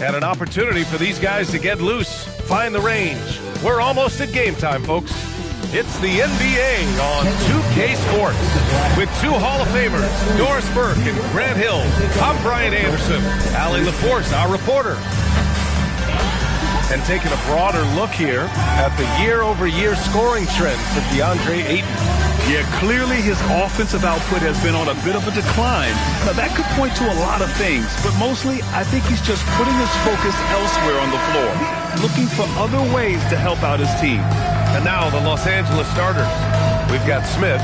And an opportunity for these guys to get loose, find the range. We're almost at game time, folks. It's the NBA on 2K Sports with two Hall of Famers, Doris Burke and Grant Hill. I'm Brian Anderson, Allie LaForce, our reporter. And taking a broader look here at the year-over-year scoring trend for DeAndre Ayton. Yeah, clearly his offensive output has been on a bit of a decline. Now, that could point to a lot of things, but mostly I think he's just putting his focus elsewhere on the floor, looking for other ways to help out his team. And now the Los Angeles starters. We've got Smith.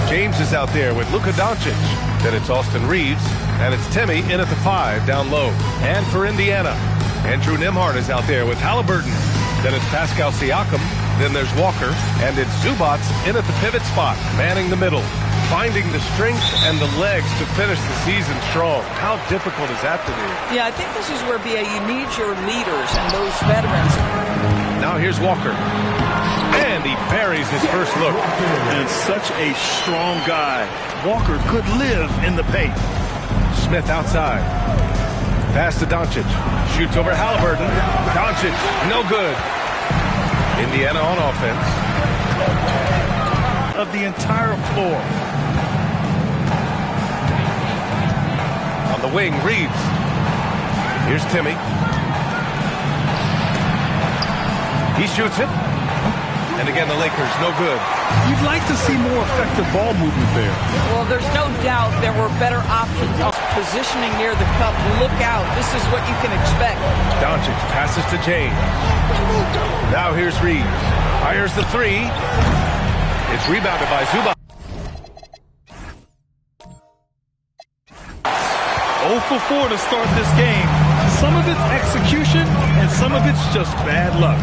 James is out there with Luka Doncic. Then it's Austin Reeves. And it's Timmy in at the 5 down low. And for Indiana, Andrew Nembhard is out there with Halliburton. Then it's Pascal Siakam. Then there's Walker. And it's Zubac in at the pivot spot, manning the middle, finding the strength and the legs to finish the season strong. How difficult is that to do? Yeah, I think this is where you need your leaders and those veterans. Now here's Walker. And he buries his first look. And such a strong guy. Walker could live in the paint. Smith outside. Pass to Doncic. Shoots over Halliburton. Doncic, no good. Indiana on offense. Of the entire floor. On the wing, Reeves. Here's Timmy. He shoots it. And again, the Lakers, no good. You'd like to see more effective ball movement there. Well, there's no doubt there were better options. Positioning near the cup, look out. This is what you can expect. Doncic passes to James. Now here's Reeves. Fires the 3. It's rebounded by Zubac. 0 for 4 to start this game. Some of it's execution, and some of it's just bad luck.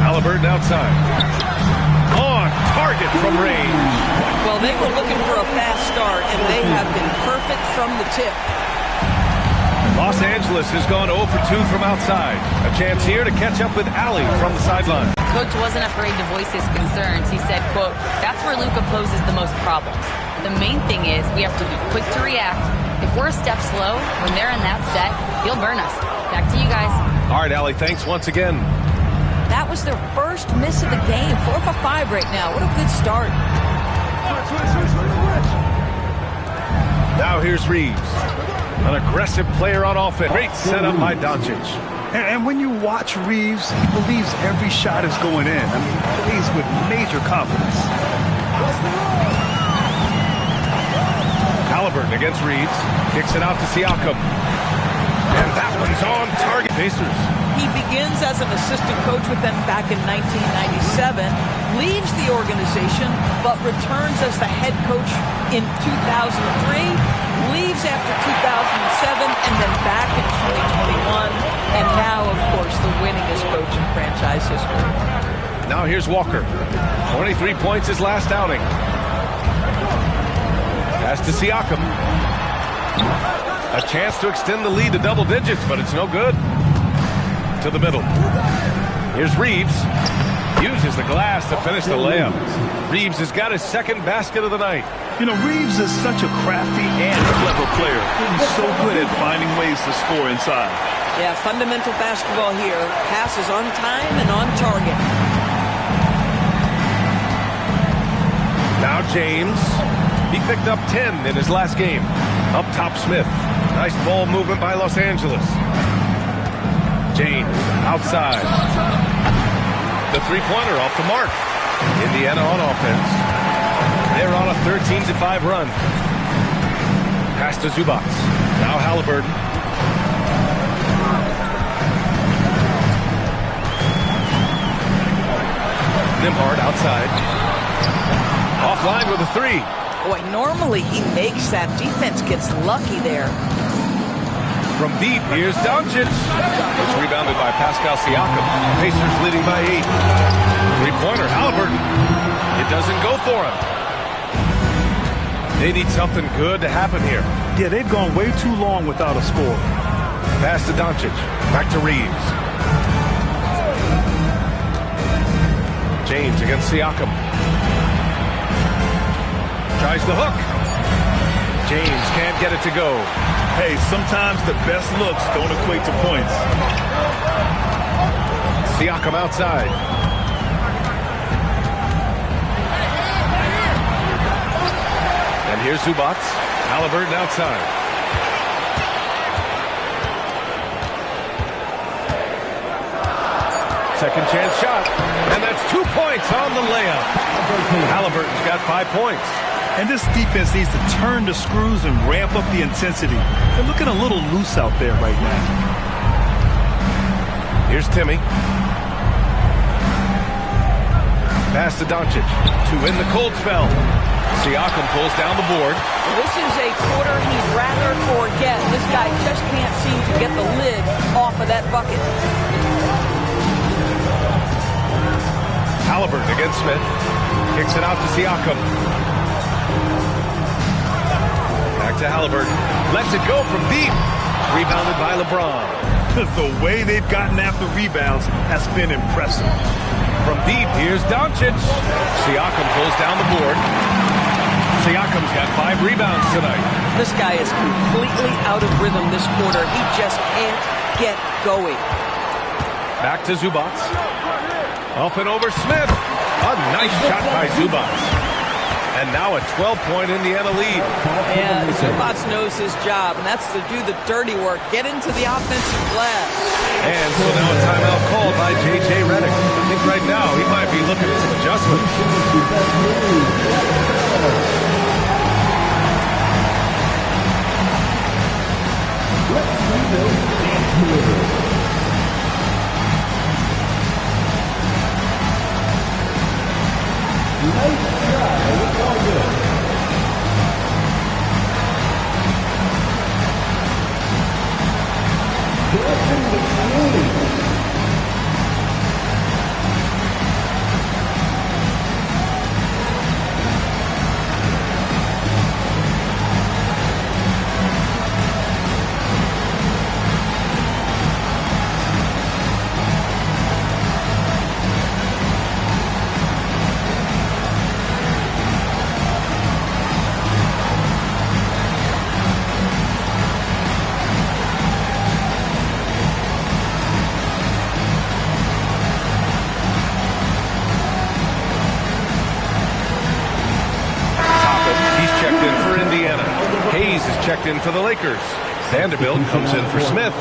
Halliburton outside. On target from range. Well, they were looking for a fast start, and they have been perfect from the tip. Los Angeles has gone 0 for 2 from outside. A chance here to catch up with Allie from the sideline. Coach wasn't afraid to voice his concerns. He said, quote, "That's where Luka poses the most problems. The main thing is we have to be quick to react. If we're a step slow, when they're in that set, he'll burn us." Back to you guys. All right, Allie, thanks once again. That was their first miss of the game. 4 for 5 right now. What a good start. Now here's Reeves. An aggressive player on offense. Great setup by Doncic. And when you watch Reeves, he believes every shot is going in. I mean, he plays with major confidence. Halliburton against Reeves. Kicks it out to Siakam. And that one's on target. Pacers. He begins as an assistant coach with them back in 1997, leaves the organization, but returns as the head coach in 2003, leaves after 2007, and then back in 2021, and now, of course, the winningest coach in franchise history. Now here's Walker. 23 points his last outing. Pass to Siakam. A chance to extend the lead to double digits, but it's no good. To the middle. Here's Reeves. Uses the glass to finish the layup. Reeves has got his second basket of the night. You know, Reeves is such a crafty and clever player. He's so good at finding ways to score inside. Yeah, fundamental basketball here. Passes on time and on target. Now James. He picked up 10 in his last game. Up top, Smith. Nice ball movement by Los Angeles. James outside. The three-pointer off the mark. Indiana on offense. They're on a 13-5 run. Pass to Zubac. Now Halliburton. Nembhard outside. Offline with a 3. Boy, normally he makes that. Defense gets lucky there. From deep, here's Doncic. It's rebounded by Pascal Siakam. Pacers leading by 8. Three-pointer, Halliburton. It doesn't go for him. They need something good to happen here. Yeah, they've gone way too long without a score. Pass to Doncic. Back to Reeves. James against Siakam. Tries the hook. James can't get it to go. Hey, sometimes the best looks don't equate to points. Siakam outside. And here's Zubac. Halliburton outside. Second chance shot. And that's 2 points on the layup. Halliburton's got 5 points. And this defense needs to turn the screws and ramp up the intensity. They're looking a little loose out there right now. Here's Timmy. Pass to Doncic to win the cold spell. Siakam pulls down the board. This is a quarter he'd rather forget. This guy just can't seem to get the lid off of that bucket. Halliburton against Smith. Kicks it out to Siakam. Back to Halliburton. Lets it go from deep. Rebounded by LeBron. The way they've gotten after rebounds has been impressive. From deep, here's Doncic. Siakam pulls down the board. Siakam's got 5 rebounds tonight. This guy is completely out of rhythm this quarter. He just can't get going. Back to Zubac. Up and over Smith. A nice shot by Zubac. And now a 12-point Indiana lead. Yeah, Zubac knows his job, and that's to do the dirty work. Get into the offensive glass. And so now a timeout called by J.J. Redick. I think right now he might be looking at some adjustments. Nice try. It's all good. Directing the swing. Hayes is checked in for the Lakers. Vanderbilt comes in for Smith.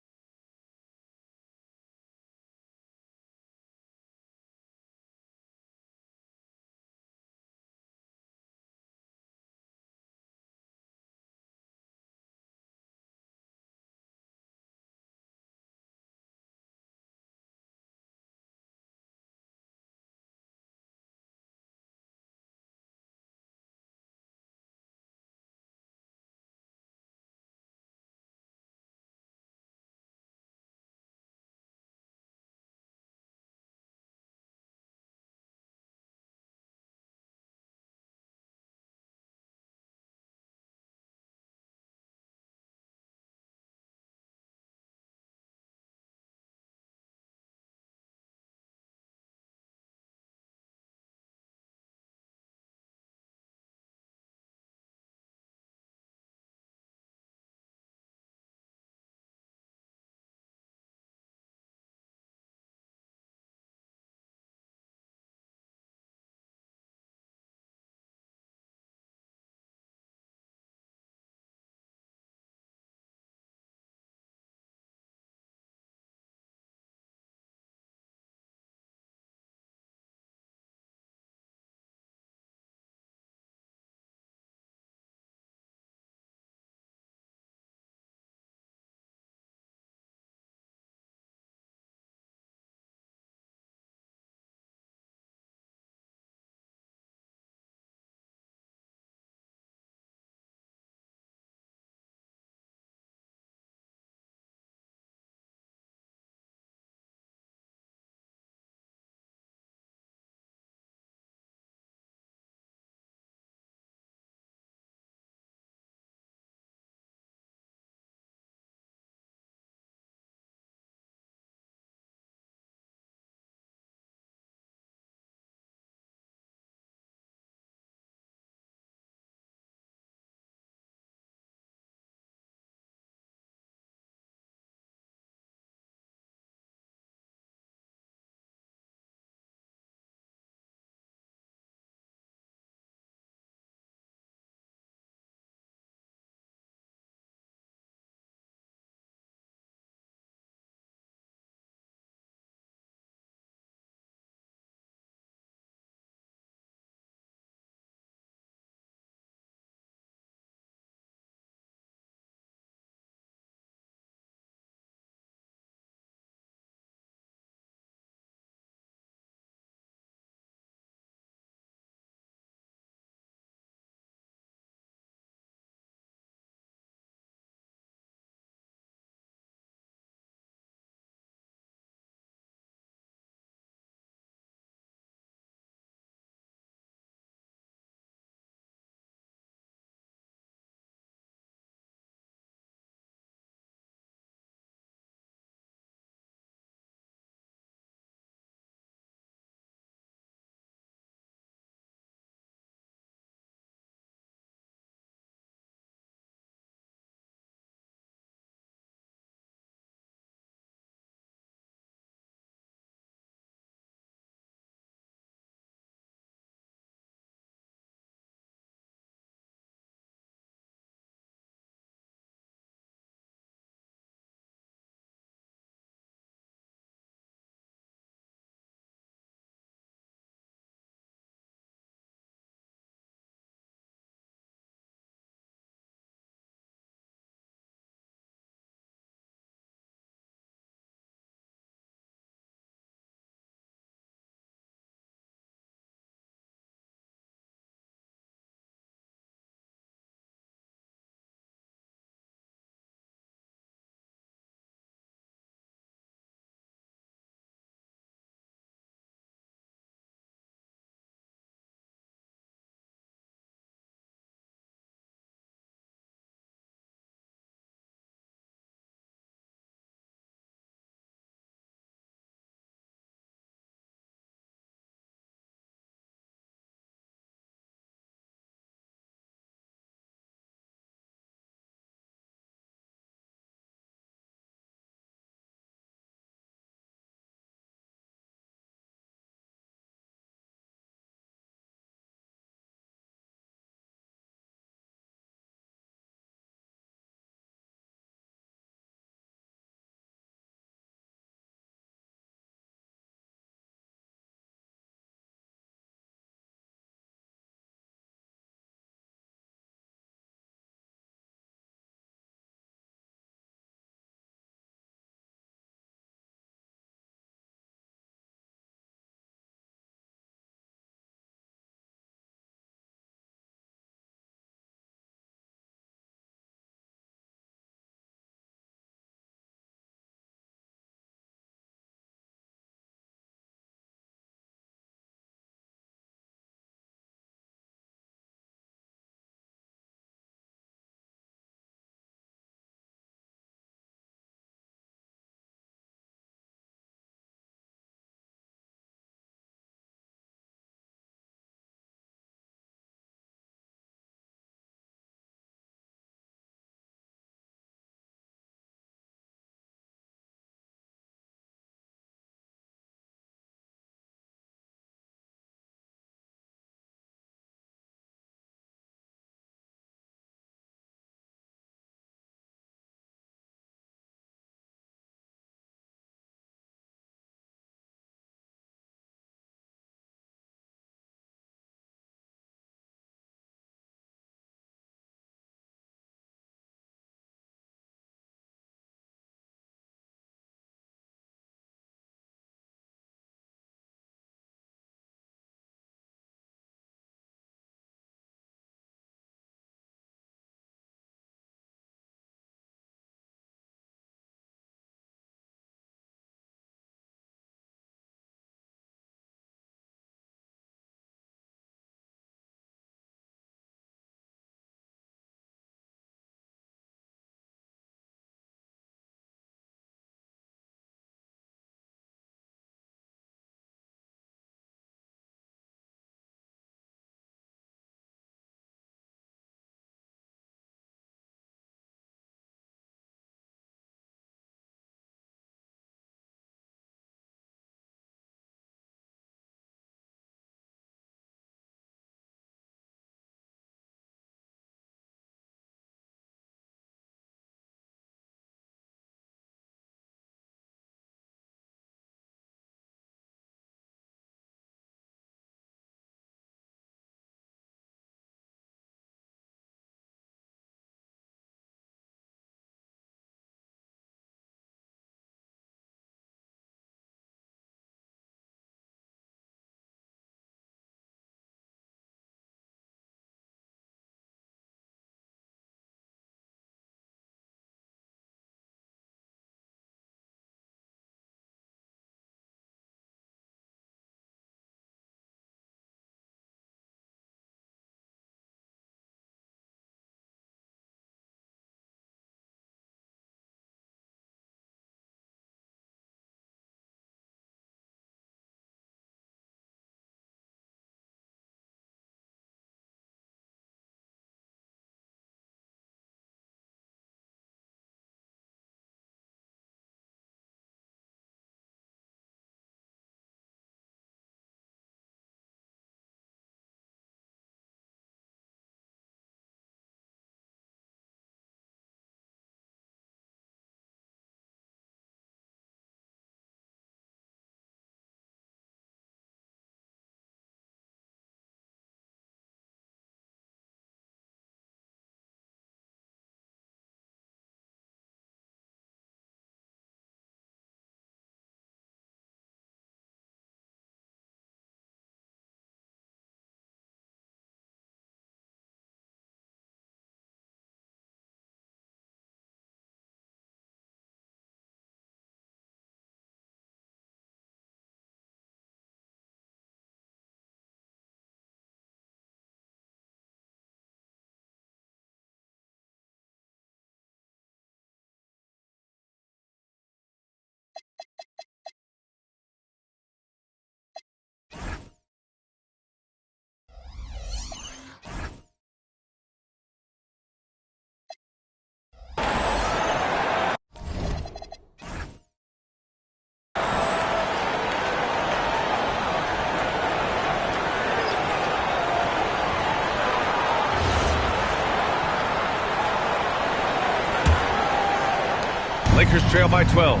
Lakers trail by 12.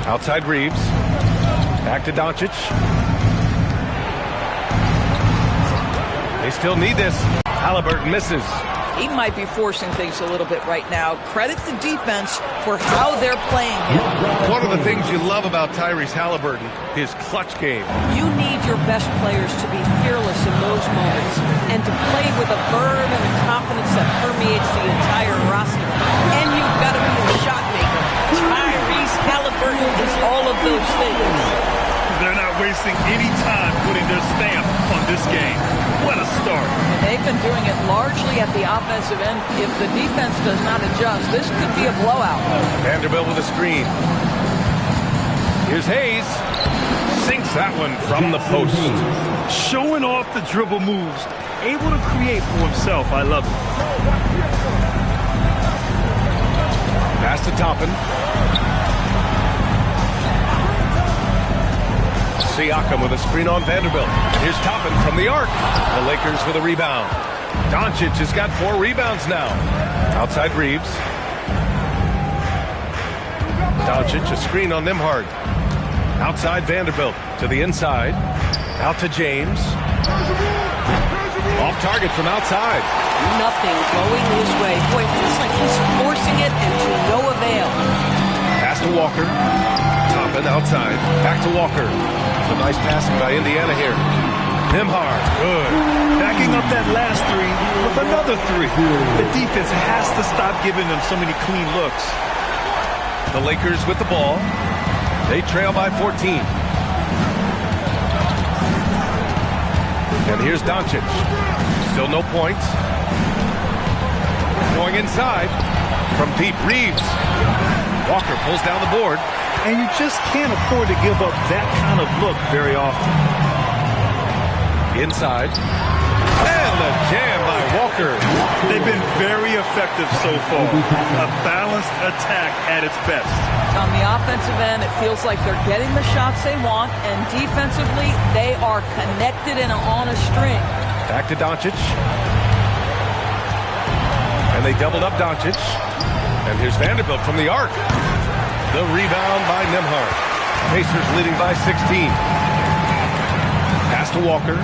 Outside Reeves. Back to Doncic. They still need this. Halliburton misses. He might be forcing things a little bit right now. Credit the defense for how they're playing him. One of the things you love about Tyrese Halliburton, his clutch game. You need your best players to be fearless in those moments and to play with a verve and a confidence that permeates the entire roster. And you've got to be a shot maker. Tyrese Halliburton is all of those things. They're not wasting any time putting their stamp on this game. What a start. And they've been doing it largely at the offensive end. If the defense does not adjust, this could be a blowout. Vanderbilt with a screen. Here's Hayes. Sinks that one from the post. Showing off the dribble moves. Able to create for himself. I love it. Pass to Toppin. Siakam with a screen on Vanderbilt. Here's Toppin from the arc. The Lakers with a rebound. Doncic has got 4 rebounds now. Outside Reeves. Doncic, a screen on Nembhard. Outside Vanderbilt to the inside. Out to James. Off target from outside. Nothing going his way. Boy, it feels like he's forcing it and to no avail. Pass to Walker. Toppin outside. Back to Walker. A nice passing by Indiana here. Nembhard, good. Backing up that last 3 with another 3. The defense has to stop giving them so many clean looks. The Lakers with the ball. They trail by 14. And here's Doncic. Still no points. Going inside. From deep, Reeves. Walker pulls down the board. And you just can't afford to give up that kind of look very often. Inside. And the jam by Walker. They've been very effective so far. A balanced attack at its best. On the offensive end, it feels like they're getting the shots they want, and defensively, they are connected and on a string. Back to Doncic. And they doubled up Doncic. And here's Vanderbilt from the arc. The rebound by Nembhard. Pacers leading by 16. Pass to Walker.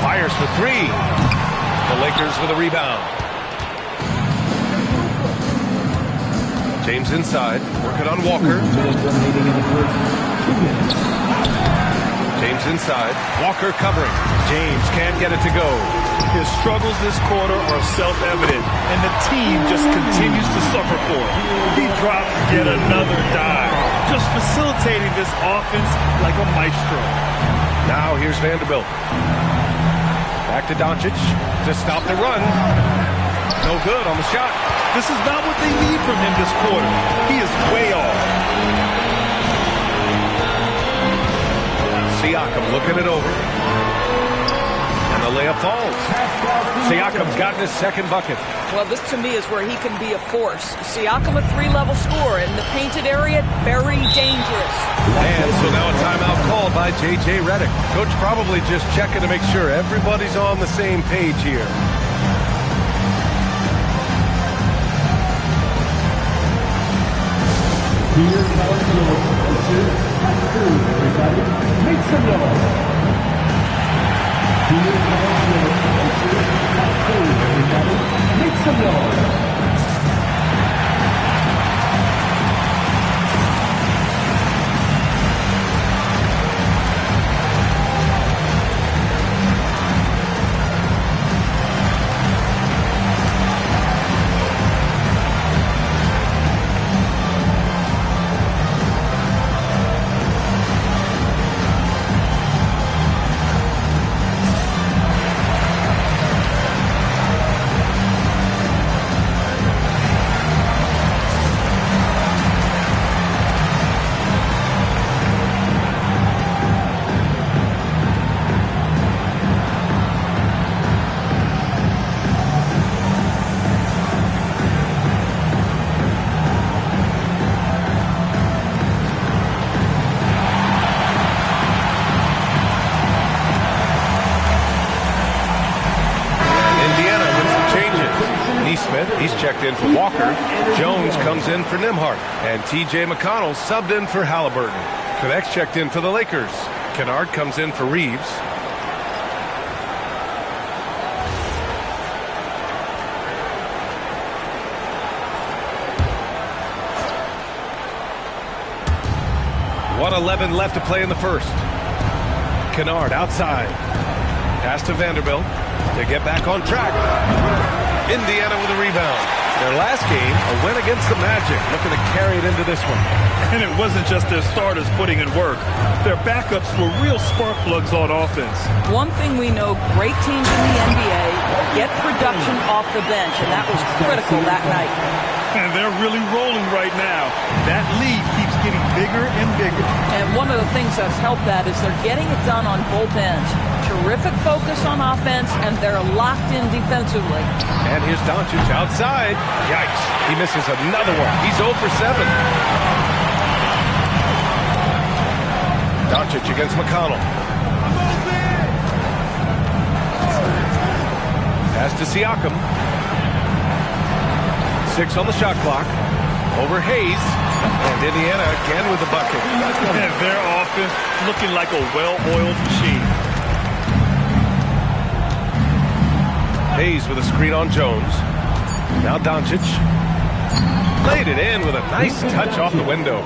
Fires for 3. The Lakers with a rebound. James inside. Working on Walker. James inside. Walker covering. James can't get it to go. His struggles this quarter are self-evident, and the team just continues to suffer for it. He drops yet another dive, just facilitating this offense like a maestro. Now here's Vanderbilt. Back to Doncic to stop the run. No good on the shot. This is not what they need from him this quarter. He is way off. Siakam looking it over. And the layup falls. Siakam's gotten his second bucket. Well, this to me is where he can be a force. Siakam, a 3-level scorer in the painted area, very dangerous. And so now a timeout called by J.J. Redick. Coach probably just checking to make sure everybody's on the same page here. Here's College York. This is High School, everybody. Make some noise. Here's College York. This is High School, everybody. Make some noise. Neesmith, he's checked in for Walker. Jones comes in for Nembhard. And T.J. McConnell subbed in for Halliburton. Connect's checked in for the Lakers. Kennard comes in for Reeves. .111 left to play in the first. Kennard outside. Pass to Vanderbilt to get back on track. Indiana with a rebound. Their last game, a win against the Magic, looking to carry it into this one. And it wasn't just their starters putting in work. Their backups were real spark plugs on offense. One thing we know, great teams in the NBA get production off the bench, and that was critical that night. And they're really rolling right now. That lead keeps getting bigger and bigger. And one of the things that's helped that is they're getting it done on both ends. Terrific focus on offense, and they're locked in defensively. And here's Doncic outside. Yikes. He misses another one. He's 0 for 7. Doncic against McConnell. Pass to Siakam. 6 on the shot clock. Over Hayes. And Indiana again with the bucket. And their offense looking like a well-oiled machine. Hayes with a screen on Jones. Now Doncic. Laid it in with a nice touch off the window.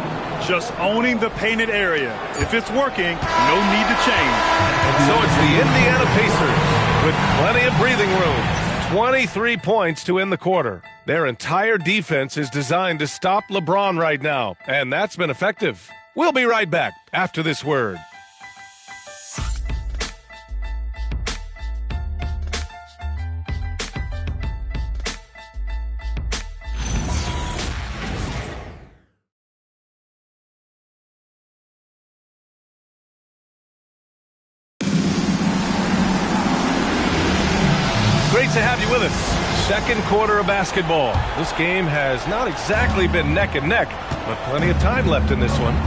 Just owning the painted area. If it's working, no need to change. And so it's the Indiana Pacers with plenty of breathing room. 23 points to end the quarter. Their entire defense is designed to stop LeBron right now, and that's been effective. We'll be right back after this word. Great to have you with us. Second quarter of basketball. This game has not exactly been neck and neck, but plenty of time left in this one.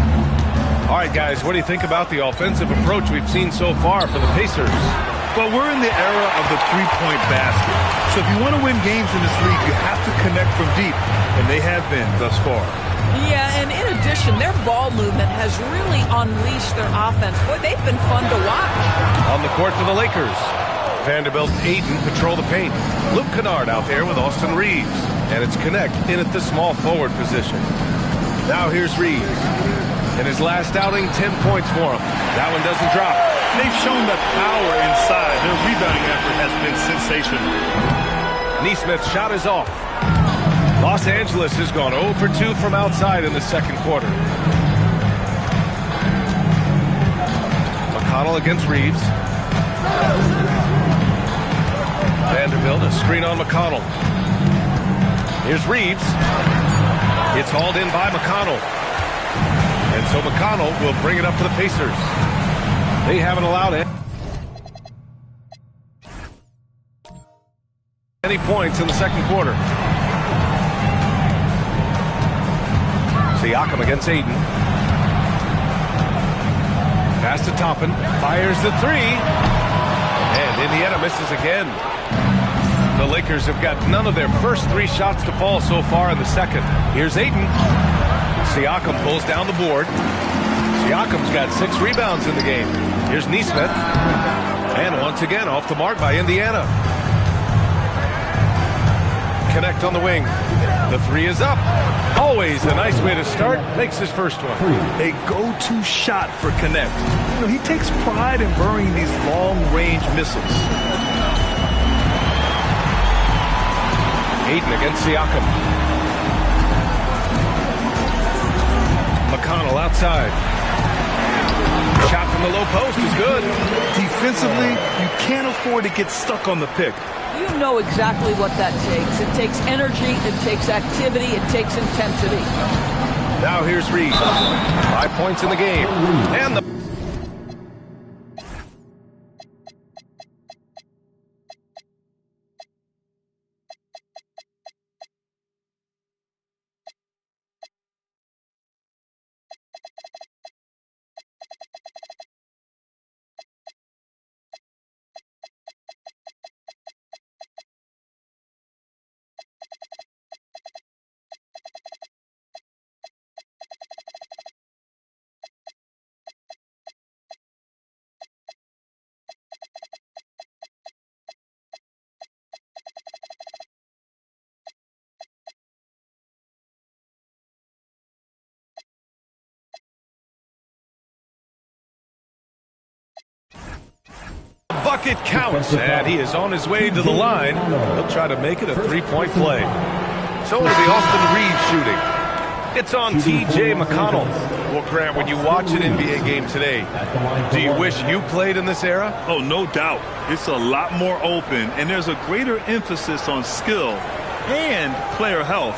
All right, guys, what do you think about the offensive approach we've seen so far for the Pacers? Well, we're in the era of the three-point basket. So if you want to win games in this league, you have to connect from deep, and they have been thus far. Yeah, and in addition, their ball movement has really unleashed their offense. Boy, they've been fun to watch. On the court for the Lakers, Vanderbilt and Ayton patrol the paint. Luke Kennard out there with Austin Reeves. And it's Connect in at the small forward position. Now here's Reeves. In his last outing, 10 points for him. That one doesn't drop. They've shown the power inside. Their rebounding effort has been sensational. Neesmith's shot is off. Los Angeles has gone 0 for 2 from outside in the second quarter. McConnell against Reeves. Vanderbilt, a screen on McConnell. Here's Reeves. It's hauled in by McConnell. And so McConnell will bring it up for the Pacers. They haven't allowed any points in the second quarter. Siakam against Ayton. Pass to Toppin. Fires the three. And Indiana misses again. The Lakers have got none of their first 3 shots to fall so far in the second. Here's Ayton. Siakam pulls down the board. Siakam's got 6 rebounds in the game. Here's Neesmith. And once again, off the mark by Indiana. Connect on the wing. The 3 is up. Always a nice way to start. Makes his first one. A go-to shot for Connect. You know, he takes pride in burying these long-range missiles. Ayton against Siakam. McConnell outside. Shot from the low post is good. Defensively, you can't afford to get stuck on the pick. You know exactly what that takes. It takes energy, it takes activity, it takes intensity. Now here's Reeves. 5 points in the game. And the clock, it counts, and he is on his way to the line. He'll try to make it a three-point play. So to the Austin Reeves shooting. It's on T.J. McConnell. Well, Grant, when you watch an NBA game today, do you wish you played in this era? Oh, no doubt. It's a lot more open, and there's a greater emphasis on skill and player health.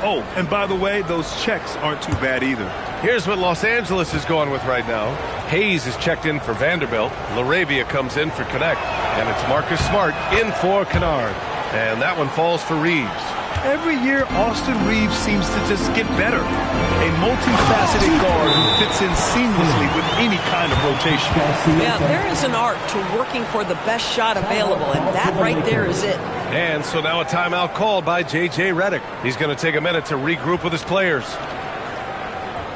Oh, and by the way, those checks aren't too bad either. Here's what Los Angeles is going with right now. Hayes is checked in for Vanderbilt. LaRavia comes in for Connect. And it's Marcus Smart in for Kennard. And that one falls for Reeves. Every year, Austin Reeves seems to just get better. A multifaceted guard who fits in seamlessly with any kind of rotation. Yeah, there is an art to working for the best shot available, and that right there is it. And so now a timeout called by J.J. Redick. He's going to take a minute to regroup with his players.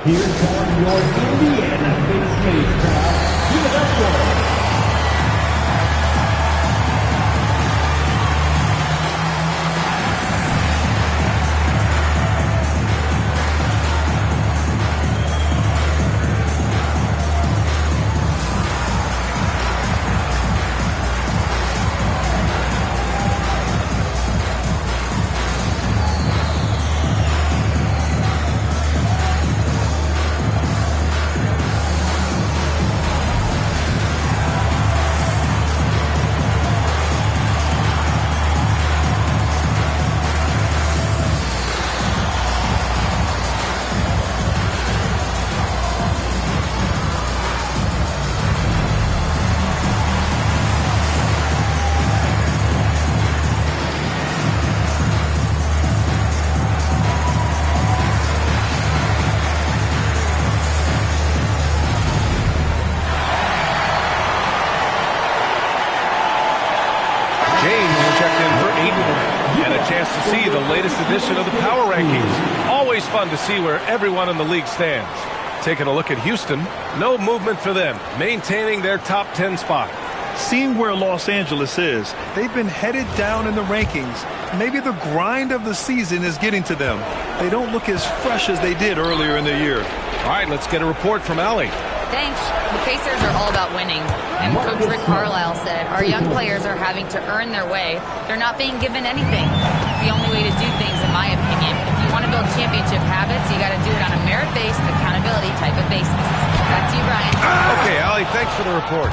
Here comes your Indiana Face Mates crowd. Give it up for them. Edition of the Power Rankings. Always fun to see where everyone in the league stands. Taking a look at Houston, no movement for them, maintaining their top 10 spot. Seeing where Los Angeles is, they've been headed down in the rankings. Maybe the grind of the season is getting to them. They don't look as fresh as they did earlier in the year. All right, let's get a report from Allie. Thanks. The Pacers are all about winning. And Coach Rick Carlisle said, our young players are having to earn their way. They're not being given anything. It's the only way to do things, in my opinion. If you want to build championship habits, you got to do it on a merit-based, accountability type of basis. Back to you, Brian. Okay, Allie, thanks for the report.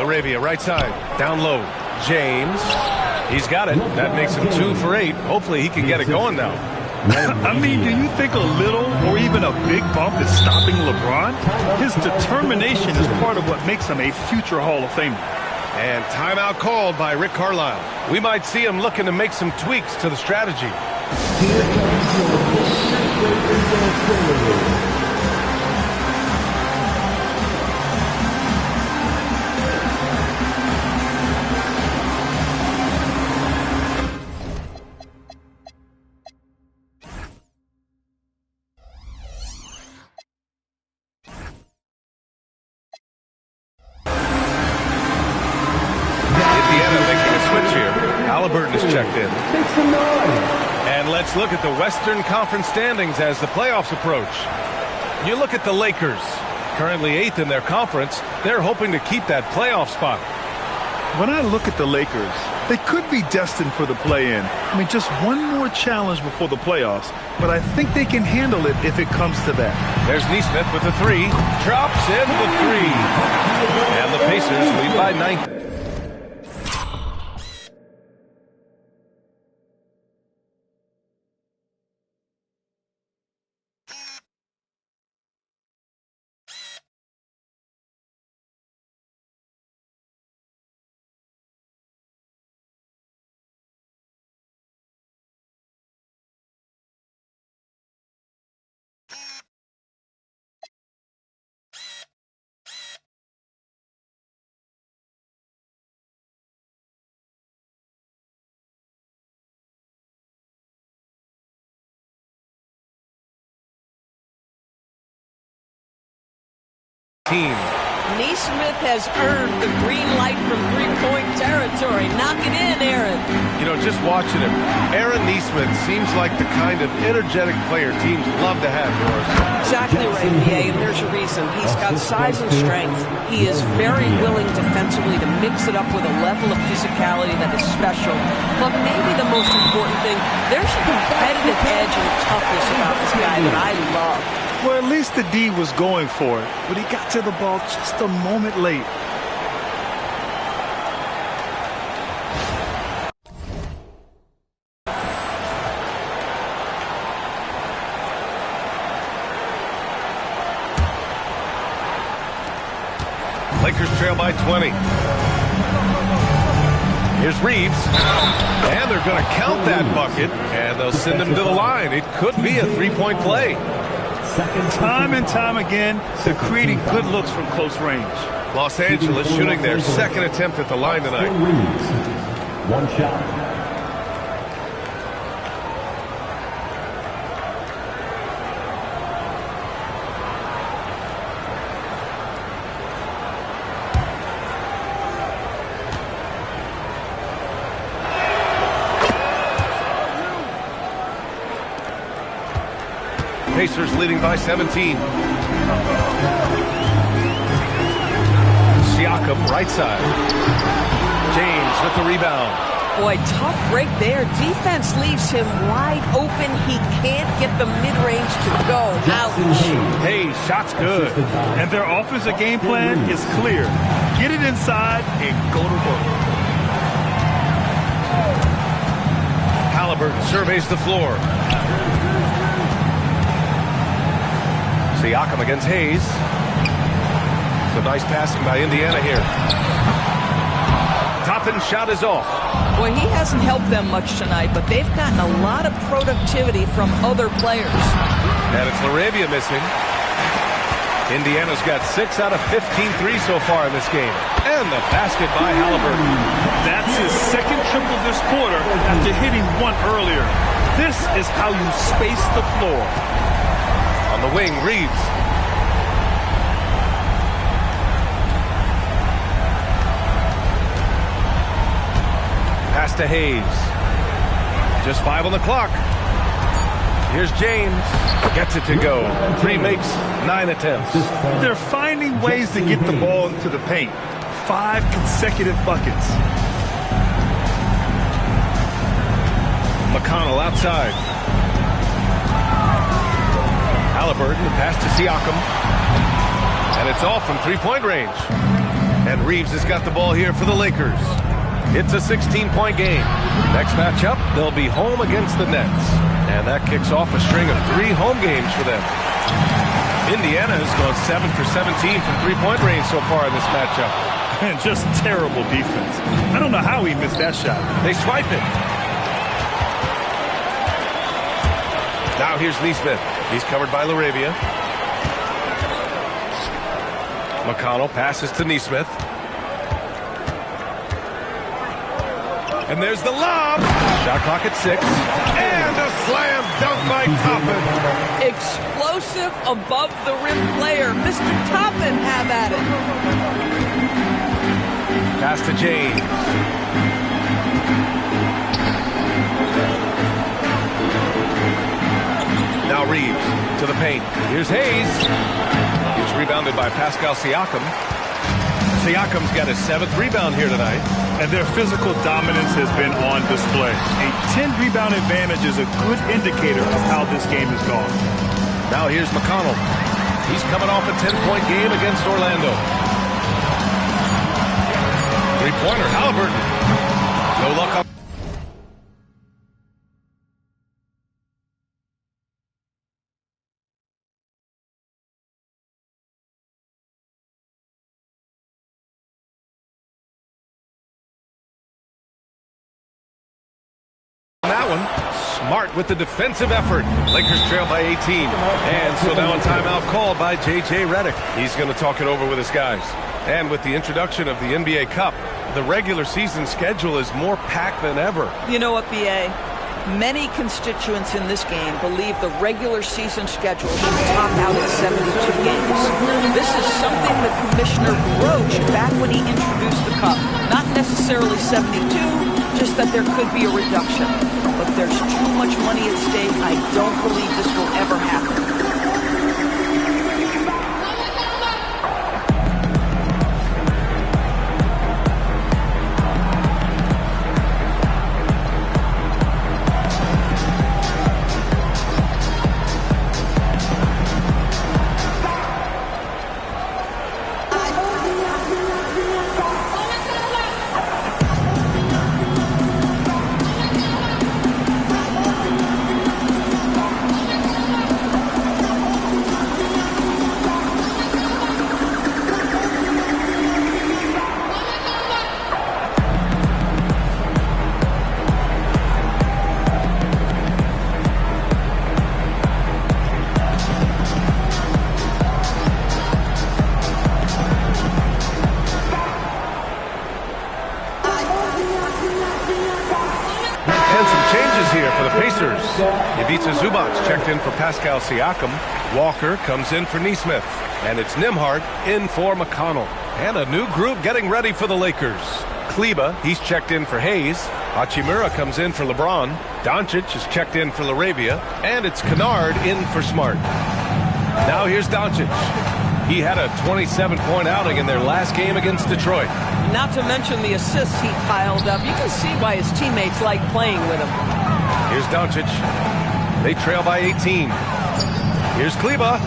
LaRavia, right side, down low. James, he's got it. That makes him 2 for 8. Hopefully he can get it going now. I mean, do you think a little or even a big bump is stopping LeBron? His determination is part of what makes him a future Hall of Famer. And timeout called by Rick Carlisle. We might see him looking to make some tweaks to the strategy. Here comes your Halliburton is checked in. And let's look at the Western Conference standings as the playoffs approach. You look at the Lakers, currently 8th in their conference. They're hoping to keep that playoff spot. When I look at the Lakers, they could be destined for the play-in. I mean, just one more challenge before the playoffs, but I think they can handle it if it comes to that. There's Nesmith with the 3, drops in the 3. And the Pacers lead by 9. Neesmith has earned the green light from three-point territory. Knock it in, Aaron. You know, just watching him, Aaron Neesmith seems like the kind of energetic player teams love to have, Doris. Exactly right, B.A., and there's a reason. He's got size and strength. He is very willing defensively to mix it up with a level of physicality that is special. But maybe the most important thing, there's a competitive edge and toughness about this guy that I love. Well, at least the D was going for it, but he got to the ball just a moment late. Lakers trail by 20. Here's Reeves, and they're going to count that bucket, and they'll send him to the line. It could be a three-point play. Time and time again, they're creating good looks from close range. Los Angeles shooting their second attempt at the line tonight. One shot. Pacers leading by 17. Siakam, right side. James with the rebound. Boy, tough break there. Defense leaves him wide open. He can't get the mid-range to go. Ouch. Hey, shot's good. And their offensive game plan is clear. Get it inside and go to work. Halliburton surveys the floor. Siakam against Hayes. So nice passing by Indiana here. Toppin shot is off. Boy, he hasn't helped them much tonight, but they've gotten a lot of productivity from other players. And it's LaRavia missing. Indiana's got 6 out of 15 threes so far in this game. And the basket by Halliburton. That's his second triple this quarter after hitting one earlier. This is how you space the floor. On the wing, Reeves. Pass to Hayes. Just 5 on the clock. Here's James. Gets it to go. 3 makes 9 attempts. They're finding ways to get the ball into the paint. 5 consecutive buckets. McConnell outside. Halliburton, the pass to Siakam. And it's off from three-point range. And Reeves has got the ball here for the Lakers. It's a 16-point game. Next matchup, they'll be home against the Nets. And that kicks off a string of 3 home games for them. Indiana has gone 7 for 17 from three-point range so far in this matchup. And just terrible defense. I don't know how he missed that shot. They swipe it. Now here's Neesmith. He's covered by LaRavia. McConnell passes to Neesmith. And there's the lob. Shot clock at 6. And a slam dunk by Toppin. Explosive above the rim player. Mr. Toppin, have at it. Pass to James. Now Reeves to the paint. Here's Hayes. He's rebounded by Pascal Siakam. Siakam's got his 7th rebound here tonight. And their physical dominance has been on display. A 10-rebound advantage is a good indicator of how this game has gone. Now here's McConnell. He's coming off a 10-point game against Orlando. Three-pointer, Halliburton. No luck on that one. Smart with the defensive effort. Lakers trail by 18. And so now a timeout called by J.J. Redick. He's going to talk it over with his guys. And with the introduction of the NBA Cup, the regular season schedule is more packed than ever. You know what, B.A.? Many constituents in this game believe the regular season schedule should top out at 72 games. This is something that Commissioner broached back when he introduced the Cup. Not necessarily 72, just that there could be a reduction. But there's too much money at stake. I don't believe this will ever happen. Here for the Pacers. Ivica Zubac checked in for Pascal Siakam. Walker comes in for Nesmith. And it's Nembhard in for McConnell. And a new group getting ready for the Lakers. Kleber, he's checked in for Hayes. Hachimura comes in for LeBron. Doncic is checked in for LaRavia. And it's Kennard in for Smart. Now here's Doncic. He had a 27-point outing in their last game against Detroit. Not to mention the assists he piled up. You can see why his teammates like playing with him. Here's Doncic. They trail by 18. Here's Kleber.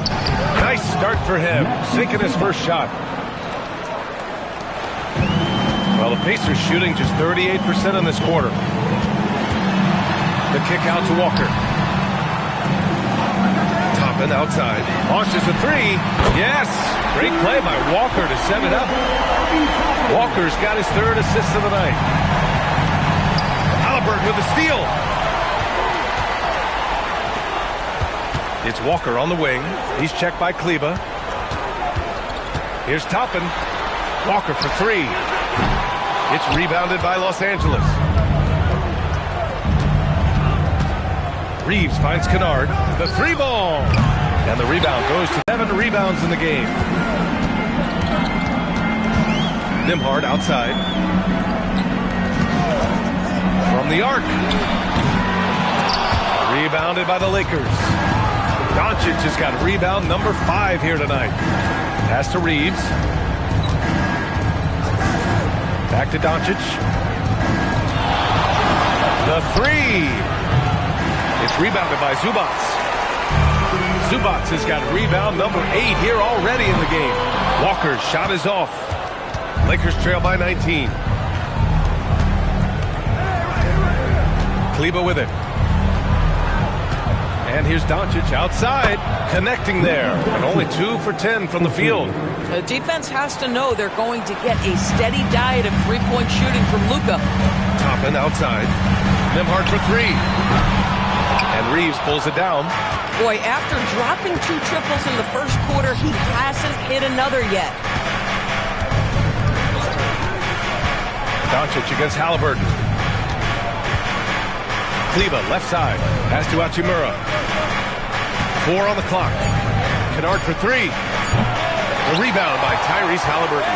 Nice start for him. Sinking his first shot. Well, the Pacers shooting just 38% in this quarter. The kick out to Walker. Toppin outside. Launches a three. Yes! Great play by Walker to set it up. Walker's got his third assist of the night. Halliburton with the steal. It's Walker on the wing. He's checked by Kleber. Here's Toppin. Walker for three. It's rebounded by Los Angeles. Reeves finds Kennard. The three ball. And the rebound goes to 7 rebounds in the game. Nembhard outside. From the arc. Rebounded by the Lakers. Doncic has got rebound number 5 here tonight. Pass to Reeves. Back to Doncic. The three. It's rebounded by Zubac. Zubac has got rebound number 8 here already in the game. Walker's shot is off. Lakers trail by 19. Kleber with it. And here's Doncic outside, connecting there. And only 2 for 10 from the field. The defense has to know they're going to get a steady diet of three-point shooting from Luka. Toppin outside. Nembhard for 3. And Reeves pulls it down. Boy, after dropping 2 triples in the first quarter, he hasn't hit another yet. Doncic against Halliburton. Kleber left side. Pass to Hachimura. 4 on the clock. Kennard for 3. The rebound by Tyrese Halliburton.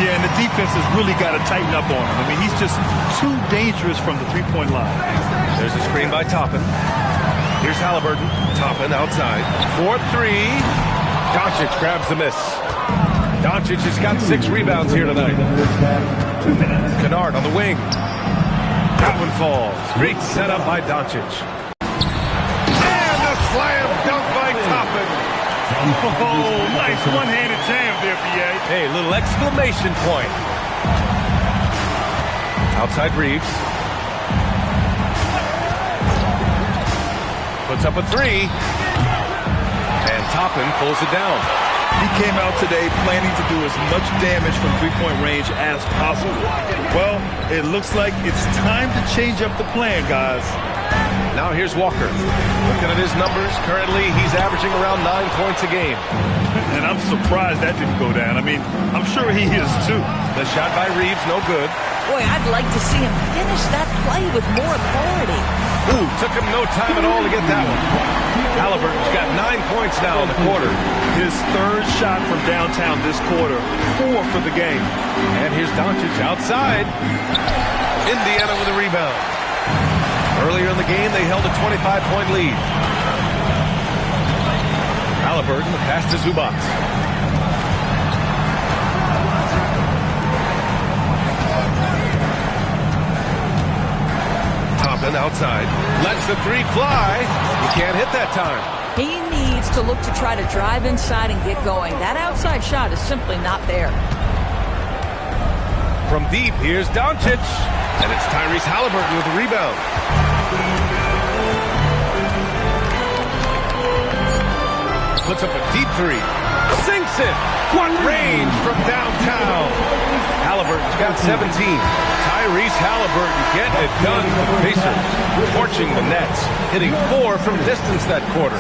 Yeah, and the defense has really got to tighten up on him. I mean, he's just too dangerous from the three-point line. There's a screen by Toppin. Here's Halliburton. Toppin outside. 4-3. Doncic grabs the miss. Doncic has got 6 rebounds here tonight. Kennard on the wing. That one falls. Great setup by Doncic. And a slam dunk by Toppin. Oh, nice one-handed jam there, B.A. Hey, little exclamation point. Outside Reeves. Puts up a 3. And Toppin pulls it down. He came out today planning to do as much damage from three-point range as possible. Well, it looks like it's time to change up the plan, guys. Now here's Walker. Looking at his numbers, currently he's averaging around 9 points a game. And I'm surprised that didn't go down. I mean, I'm sure he is too. The shot by Reeves, no good. Boy, I'd like to see him finish that play with more authority. Ooh, took him no time at all to get that one. Halliburton's got 9 points now in the quarter. His third shot from downtown this quarter. 4 for the game. And here's Doncic outside. Indiana with a rebound. Earlier in the game, they held a 25-point lead. Halliburton, the pass to Zubac. Toppin outside. Lets the three fly. He can't hit that time. He needs to look to try to drive inside and get going. That outside shot is simply not there. From deep, here's Doncic. And it's Tyrese Halliburton with the rebound. Puts up a deep three. Sinks it. What range from downtown. Halliburton's got 17. Tyrese Halliburton getting it done for the Pacers. Torching the Nets. Hitting 4 from distance that quarter.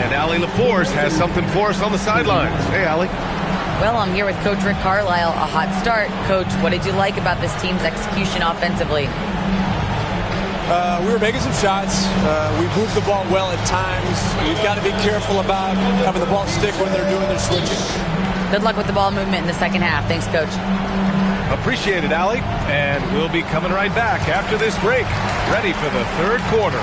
And Allie LaForce has something for us on the sidelines. Hey, Allie. Well, I'm here with Coach Rick Carlisle. A hot start. Coach, what did you like about this team's execution offensively? We were making some shots. We moved the ball well at times. You've got to be careful about having the ball stick when they're doing their switching. Good luck with the ball movement in the second half. Thanks, Coach. Appreciate it, Allie. And we'll be coming right back after this break. Ready for the third quarter.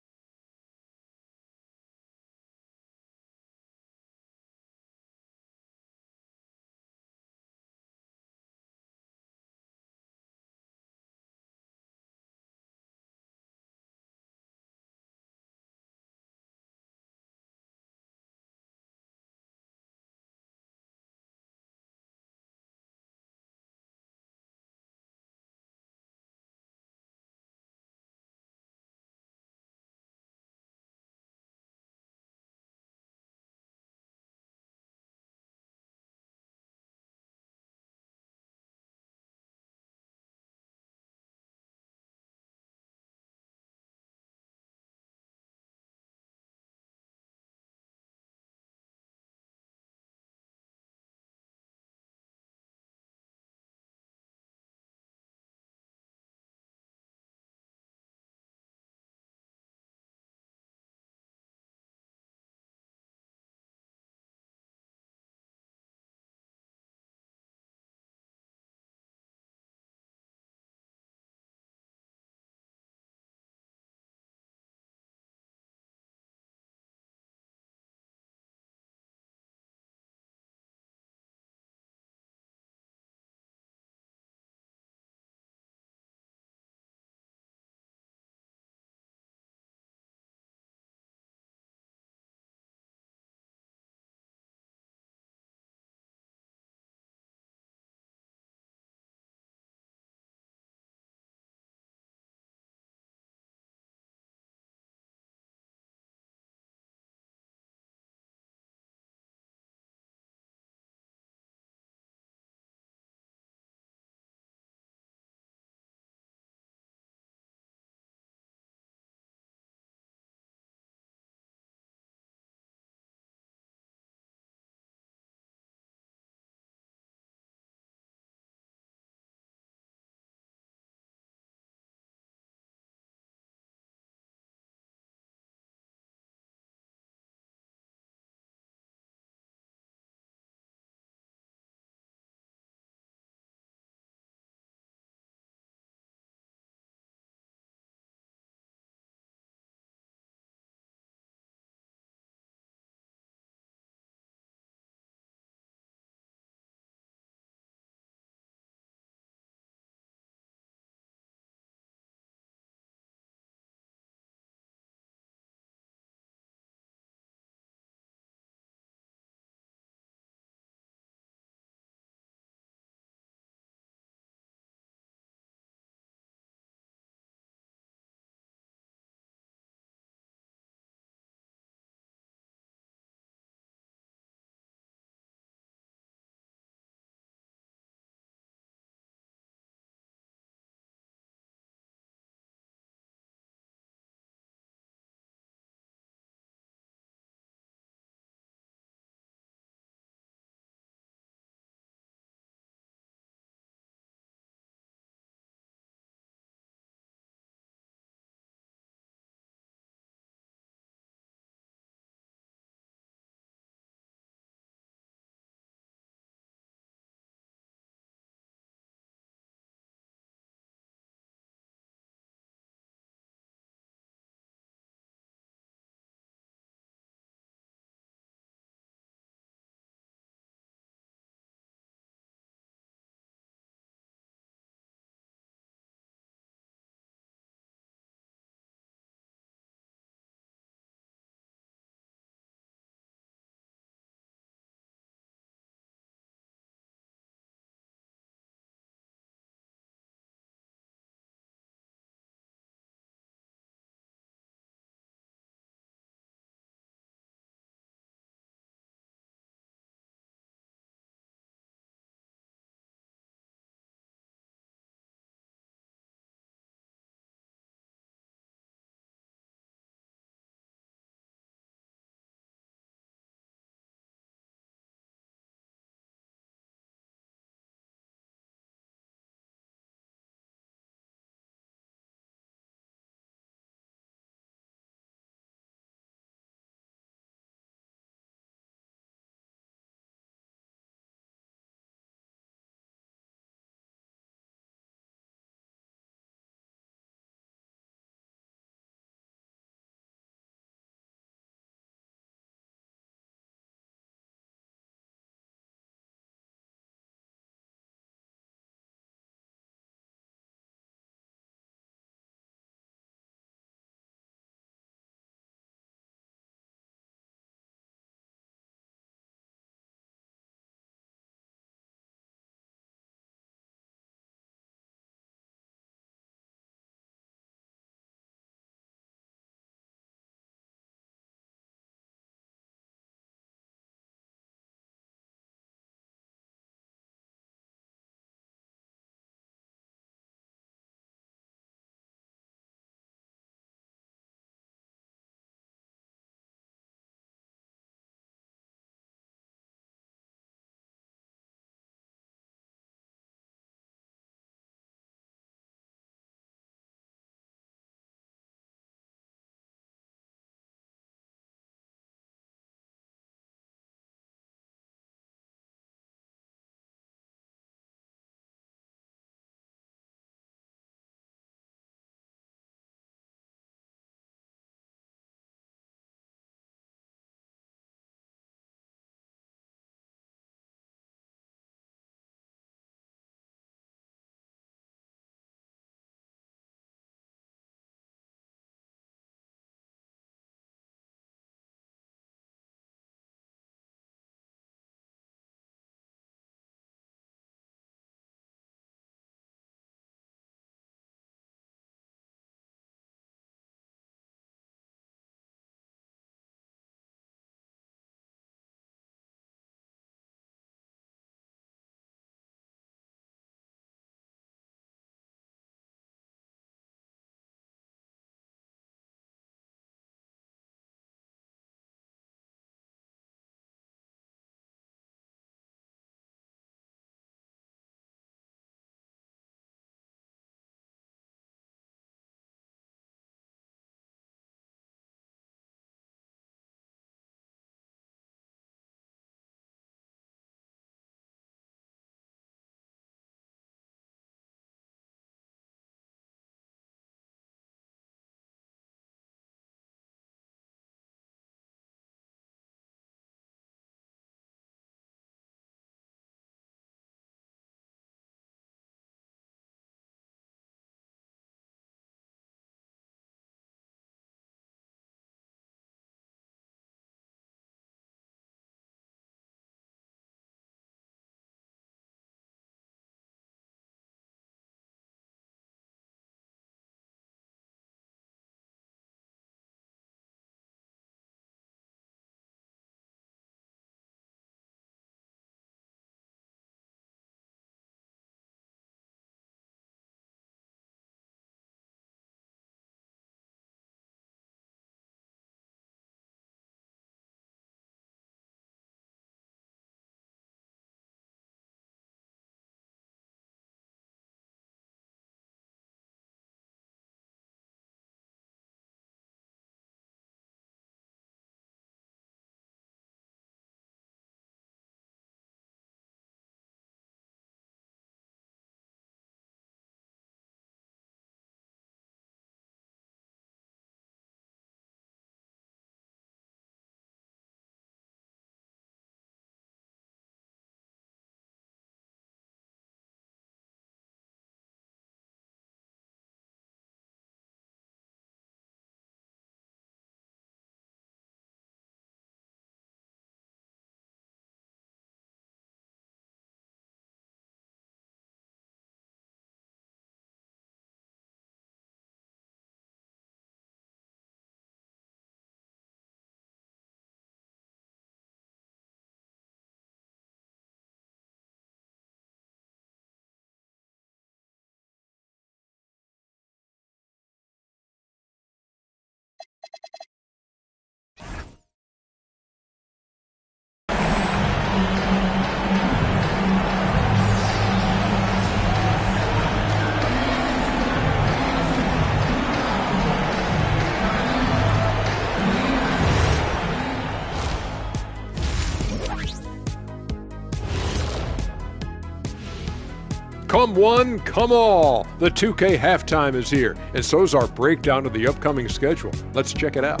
Come one, come all. The 2K halftime is here, and so's our breakdown of the upcoming schedule. Let's check it out.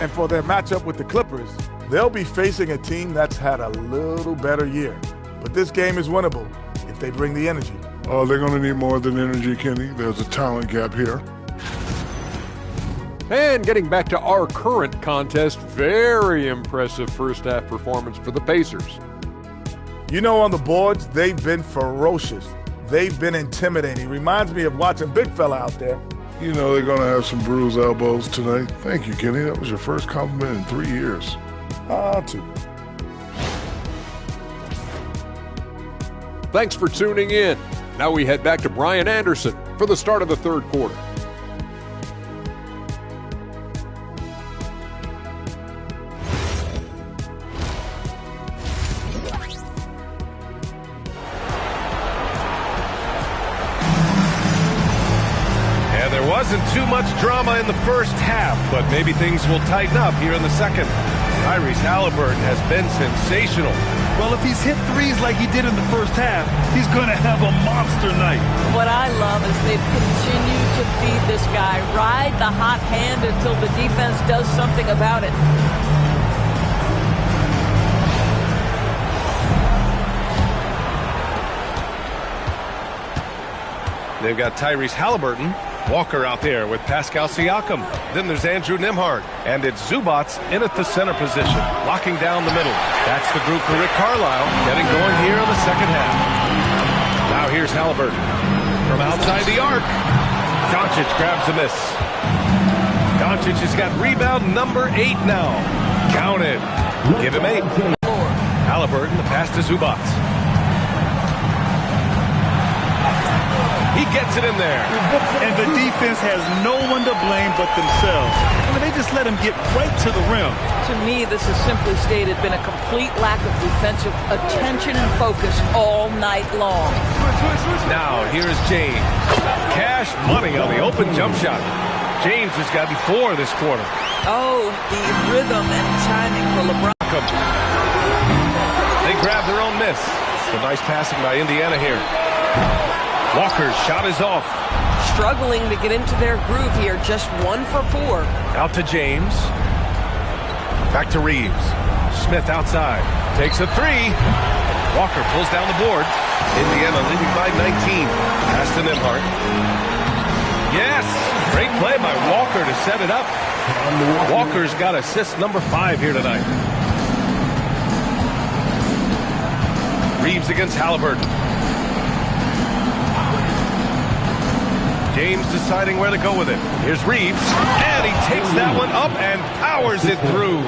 And for their matchup with the Clippers, they'll be facing a team that's had a little better year. But this game is winnable if they bring the energy. Oh, they're going to need more than energy, Kenny. There's a talent gap here. And getting back to our current contest, very impressive first half performance for the Pacers. You know, on the boards, they've been ferocious. They've been intimidating. Reminds me of watching Big Fella out there. You know they're going to have some bruised elbows tonight. Thank you, Kenny. That was your first compliment in 3 years. Two. Thanks for tuning in. Now we head back to Brian Anderson for the start of the third quarter. Wasn't too much drama in the first half, but maybe things will tighten up here in the second. Tyrese Halliburton has been sensational. Well, if he's hit threes like he did in the first half, he's going to have a monster night. What I love is they've continued to feed this guy, ride the hot hand until the defense does something about it. They've got Tyrese Halliburton. Walker out there with Pascal Siakam. Then there's Andrew Nembhard. And it's Zubac in at the center position, locking down the middle. That's the group for Rick Carlisle, getting going here in the second half. Now here's Halliburton. From outside the arc. Doncic grabs a miss. Doncic has got rebound number 8 now. Count it. Give him 8. Halliburton, the pass to Zubac. He gets it in there. And the defense has no one to blame but themselves. I mean, they just let him get right to the rim. To me, this has simply stated been a complete lack of defensive attention and focus all night long. Now, here's James. Cash money on the open jump shot. James has gotten 4 this quarter. Oh, the rhythm and timing for LeBron. They grab their own miss. Some nice passing by Indiana here. Walker's shot is off. Struggling to get into their groove here, just 1 for 4. Out to James. Back to Reeves. Smith outside. Takes a 3. Walker pulls down the board. Indiana leading by 19. Pass to Nembhard. Yes! Great play by Walker to set it up. Walker's got assist number 5 here tonight. Reeves against Halliburton. James deciding where to go with it. Here's Reeves, and he takes that one up and powers it through.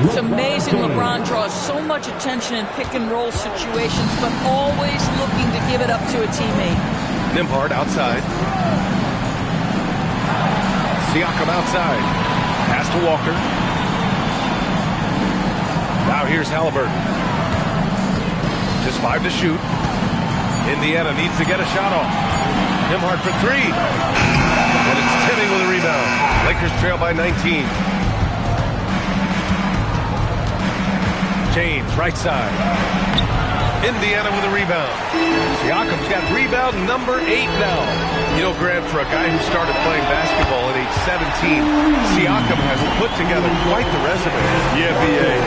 It's amazing LeBron draws so much attention in pick-and-roll situations, but always looking to give it up to a teammate. Nembhard outside. Siakam outside. Pass to Walker. Now here's Halliburton. Just 5 to shoot. Indiana needs to get a shot off. Nembhard for 3. And it's Timmy with a rebound. Lakers trail by 19. James, right side. Indiana with a rebound. Siakam's got rebound number 8 now. You know, Grant, for a guy who started playing basketball at age 17, Siakam has put together quite the resume. Yeah, B.A.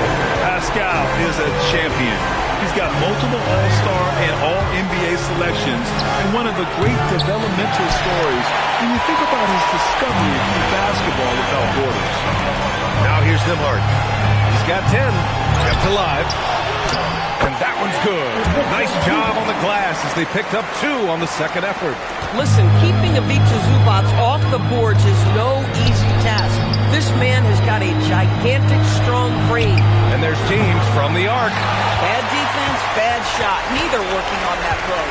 Pascal is a champion. He's got multiple All-Star and All-NBA selections, and one of the great developmental stories when you think about his discovery through basketball without borders. Now here's Nembhard. He's got 10. Kept alive. And that one's good. Nice job on the glass as they picked up 2 on the second effort. Listen, keeping Ivica Zubac off the boards is no easy task. This man has got a gigantic, strong frame. And there's James from the arc. Bad defense, bad shot. Neither working on that play.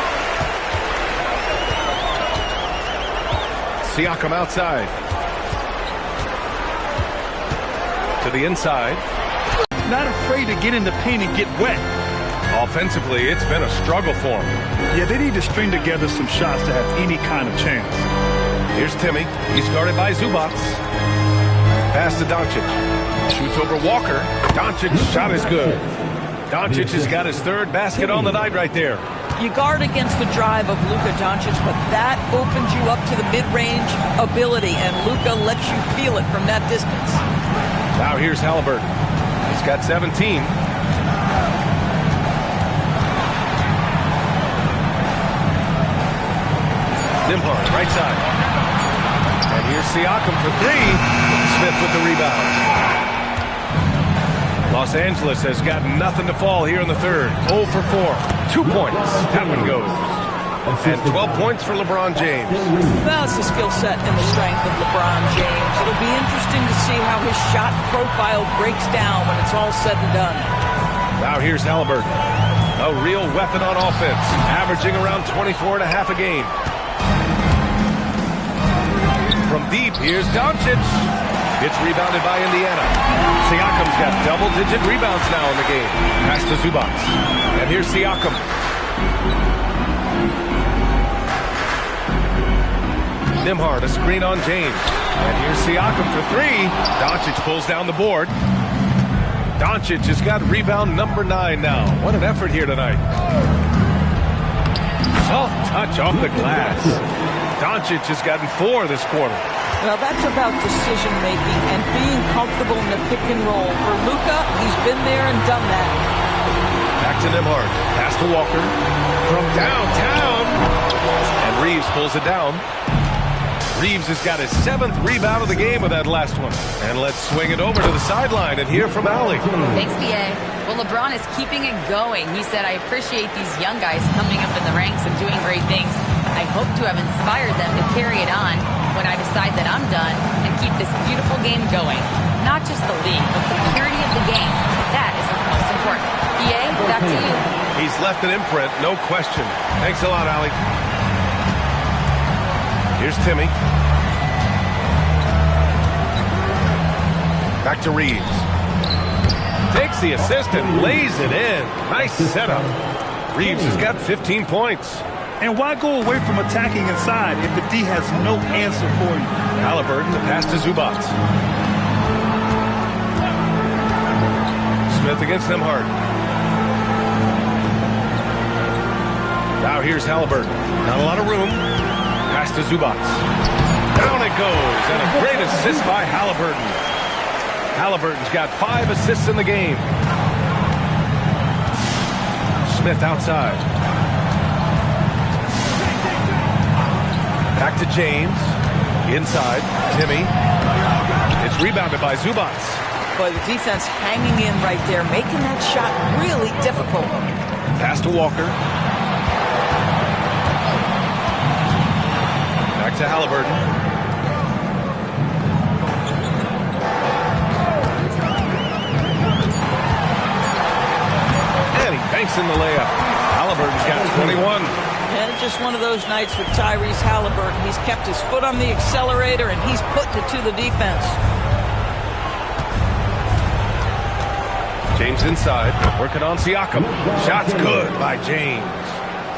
Siakam outside. To the inside. Not afraid to get in the paint and get wet. Offensively, it's been a struggle for him. Yeah, they need to string together some shots to have any kind of chance. Here's Timmy. He's guarded by Zubac. Pass to Doncic. Shoots over Walker. Doncic's shot is good. Doncic has got his 3rd basket on the night right there. You guard against the drive of Luka Doncic, but that opens you up to the mid-range ability, and Luka lets you feel it from that distance. Now here's Halliburton. He's got 17. Nembhard, right side. And here's Siakam for three. Smith with the rebound. Los Angeles has got nothing to fall here in the third. 0 for 4. 2 points. That one goes. And 12 points for LeBron James. Well, it's the skill set and the strength of LeBron James. It'll be interesting to see how his shot profile breaks down when it's all said and done. Now here's Halliburton. A real weapon on offense. Averaging around 24 and a half a game. From deep, here's Doncic. It's rebounded by Indiana. Siakam's got double-digit rebounds now in the game. Pass to Zubac. And here's Siakam. Nembhard, a screen on James. And here's Siakam for three. Doncic pulls down the board. Doncic has got rebound number 9 now. What an effort here tonight. Soft touch off the glass. Doncic has gotten 4 this quarter. Well, that's about decision-making and being comfortable in the pick and roll. For Luka, he's been there and done that. Back to Nembhard. Pass to Walker. From downtown. And Reeves pulls it down. Reeves has got his 7th rebound of the game with that last one. And let's swing it over to the sideline and hear from Allie. Thanks, B.A. Well, LeBron is keeping it going. He said, I appreciate these young guys coming up in the ranks and doing great things. I hope to have inspired them to carry it on when I decide that I'm done and keep this beautiful game going. Not just the league, but the purity of the game. That is what's most important. B.A., back to you. He's left an imprint, no question. Thanks a lot, Allie. Here's Timmy. Back to Reeves. Takes the assist and lays it in. Nice setup. Reeves has got 15 points. And why go away from attacking inside if the D has no answer for you? Halliburton, the pass to Zubac. Smith against Nembhard. Now here's Halliburton. Not a lot of room. Pass to Zubac. Down it goes, and a great assist by Halliburton. Halliburton's got 5 assists in the game. Smith outside. Back to James. Inside. Timmy. It's rebounded by Zubac. Boy, the defense hanging in right there, making that shot really difficult. Pass to Walker. Back to Halliburton. And he banks in the layup. Halliburton's got 21. And it's just one of those nights with Tyrese Halliburton. He's kept his foot on the accelerator, and he's putting it to the defense. James inside, working on Siakam. Shot's good by James.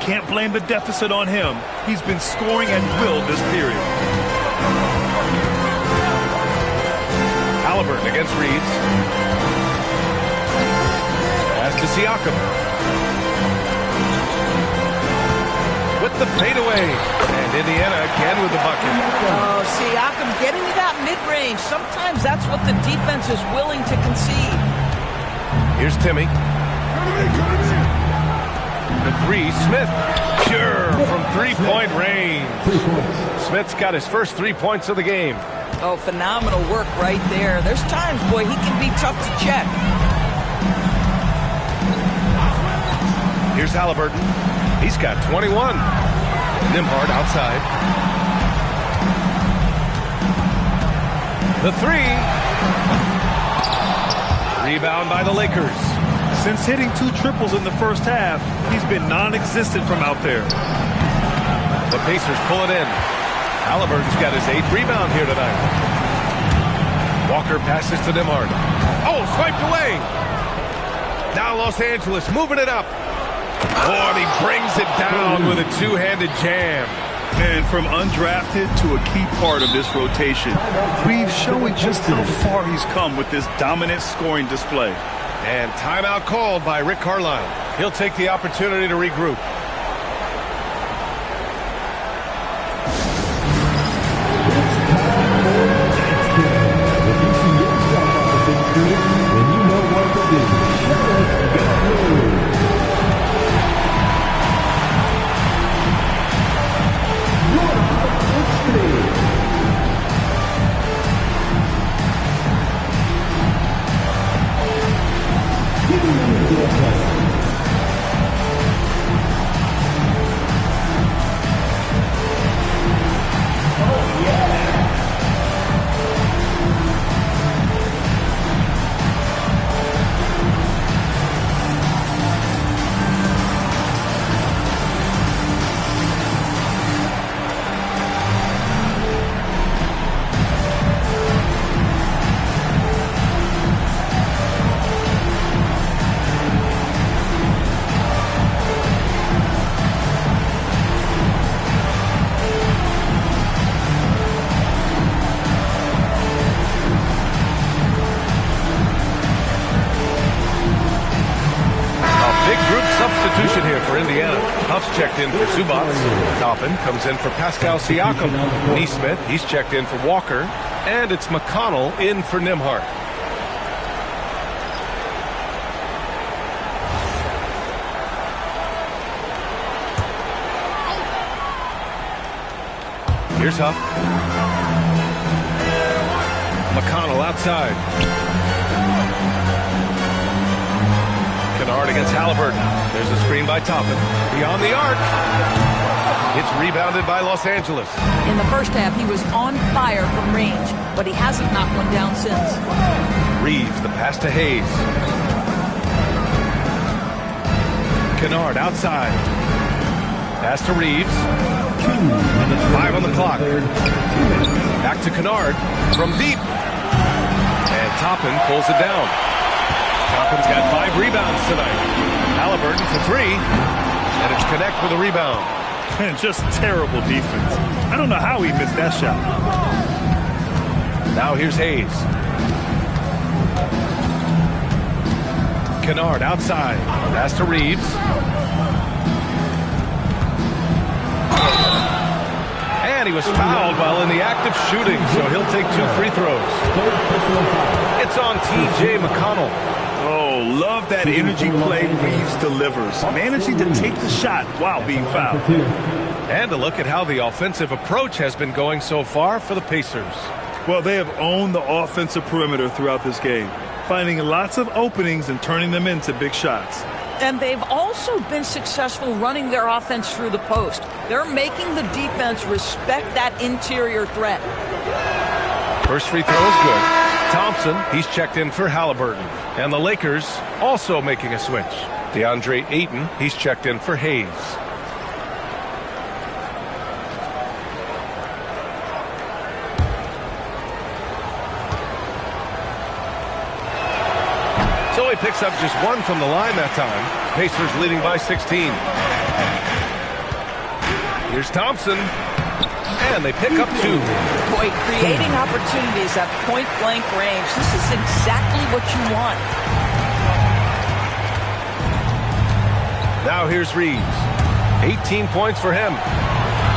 Can't blame the deficit on him. He's been scoring at will this period. Halliburton against Reeves. Pass to Siakam. With the fadeaway. And Indiana again with the bucket. Oh, Siakam getting to that mid-range. Sometimes that's what the defense is willing to concede. Here's Timmy. The three, Smith. Pure from three-point range. Smith's got his first 3 points of the game. Oh, phenomenal work right there. There's times, boy, he can be tough to check. Here's Halliburton. He's got 21. Nembhard outside. The three. Rebound by the Lakers. Since hitting 2 triples in the first half, he's been non-existent from out there. The Pacers pull it in. Halliburton's got his 8th rebound here tonight. Walker passes to Nembhard. Oh, swiped away. Now Los Angeles moving it up. Oh, and he brings it down with a two-handed jam. And from undrafted to a key part of this rotation, Reeves showing just how far he's come with this dominant scoring display. And timeout called by Rick Carlisle. He'll take the opportunity to regroup. checked in for Zubac. Toppin comes in for Pascal Siakam. Nesmith, he's checked in for Walker. And it's McConnell in for Nembhard. Here's Huff. McConnell outside. Kennard against Halliburton. There's a screen by Toppin. Beyond the arc. It's rebounded by Los Angeles. In the first half, he was on fire from range, but he hasn't knocked one down since. Reeves, the pass to Hayes. Kennard outside. Pass to Reeves. 5 on the clock. Back to Kennard from deep. And Toppin pulls it down. Toppin's got 5 rebounds tonight. Halliburton for 3. And it's Connect with a rebound. Just terrible defense. I don't know how he missed that shot. Now here's Hayes. Kennard outside. Pass to Reeves. And he was fouled while in the act of shooting, so he'll take 2 free throws. It's on T.J. McConnell. Oh, love that energy play Reeves delivers, managing to take the shot while being fouled. And a look at how the offensive approach has been going so far for the Pacers. Well, they have owned the offensive perimeter throughout this game, finding lots of openings and turning them into big shots. And they've also been successful running their offense through the post. They're making the defense respect that interior threat. First free throw is good. Thompson, he's checked in for Halliburton. And the Lakers also making a switch. DeAndre Ayton, he's checked in for Hayes. So he picks up just 1 from the line that time. Pacers leading by 16. Here's Thompson. And they pick up 2. Boy, creating opportunities at point-blank range. This is exactly what you want. Now here's Reeves. 18 points for him.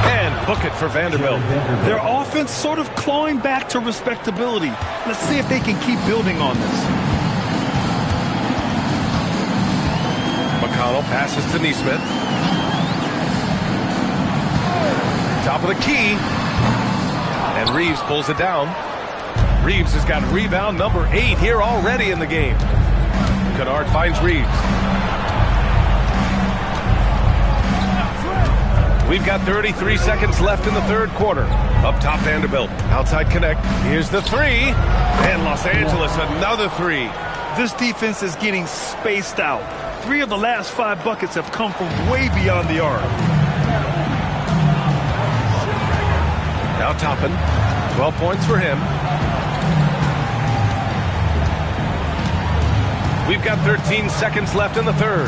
And book it for Vanderbilt. Their offense sort of clawing back to respectability. Let's see if they can keep building on this. McConnell passes to Nesmith. Top of the key. And Reeves pulls it down. Reeves has got rebound number 8 here already in the game. Kennard finds Reeves. We've got 33 seconds left in the third quarter. Up top, Vanderbilt. Outside Connect. Here's the 3. And Los Angeles, another 3. This defense is getting spaced out. 3 of the last 5 buckets have come from way beyond the arc. Now Toppin. 12 points for him. We've got 13 seconds left in the third.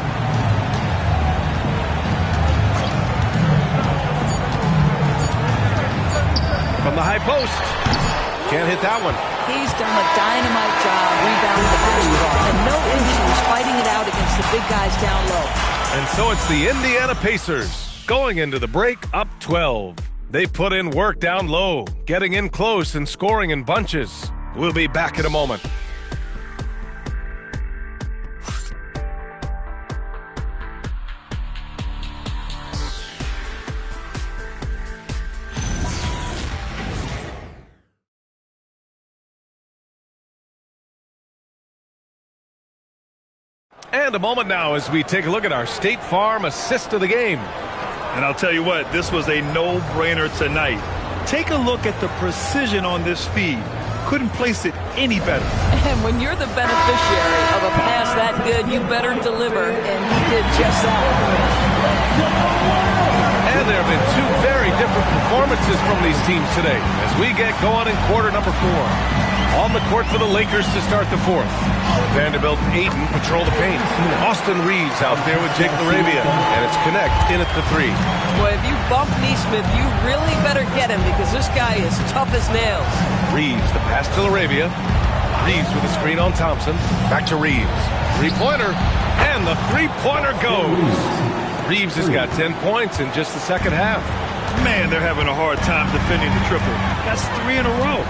From the high post. Can't hit that one. He's done a dynamite job rebounding the basketball. And no issues fighting it out against the big guys down low. And so it's the Indiana Pacers going into the break up 12. They put in work down low, getting in close and scoring in bunches. We'll be back in a moment. And a moment now as we take a look at our State Farm assist of the game. And I'll tell you what, this was a no-brainer tonight. Take a look at the precision on this feed. Couldn't place it any better. And when you're the beneficiary of a pass that good, you better deliver, and he did just that. And there have been 2 very different performances from these teams today as we get going in quarter number 4. On the court for the Lakers to start the 4th. Vanderbilt and Ayton patrol the paint. Austin Reeves out there with Jake LaRavia. And it's Connect in at the 3. Boy, if you bump Nesmith, you really better get him because this guy is tough as nails. Reeves, the pass to LaRavia. Reeves with a screen on Thompson. Back to Reeves. 3-pointer. And the 3-pointer goes. Reeves has got 10 points in just the second half. Man, they're having a hard time defending the triple. That's 3 in a row.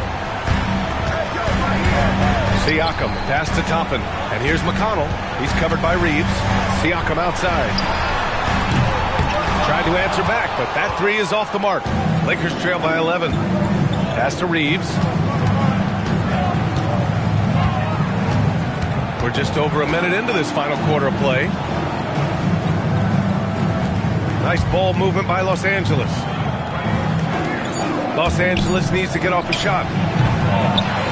Siakam, pass to Toppin. And here's McConnell. He's covered by Reeves. Siakam outside. Tried to answer back, but that 3 is off the mark. Lakers trail by 11. Pass to Reeves. We're just over a minute into this final quarter of play. Nice ball movement by Los Angeles. Los Angeles needs to get off a shot.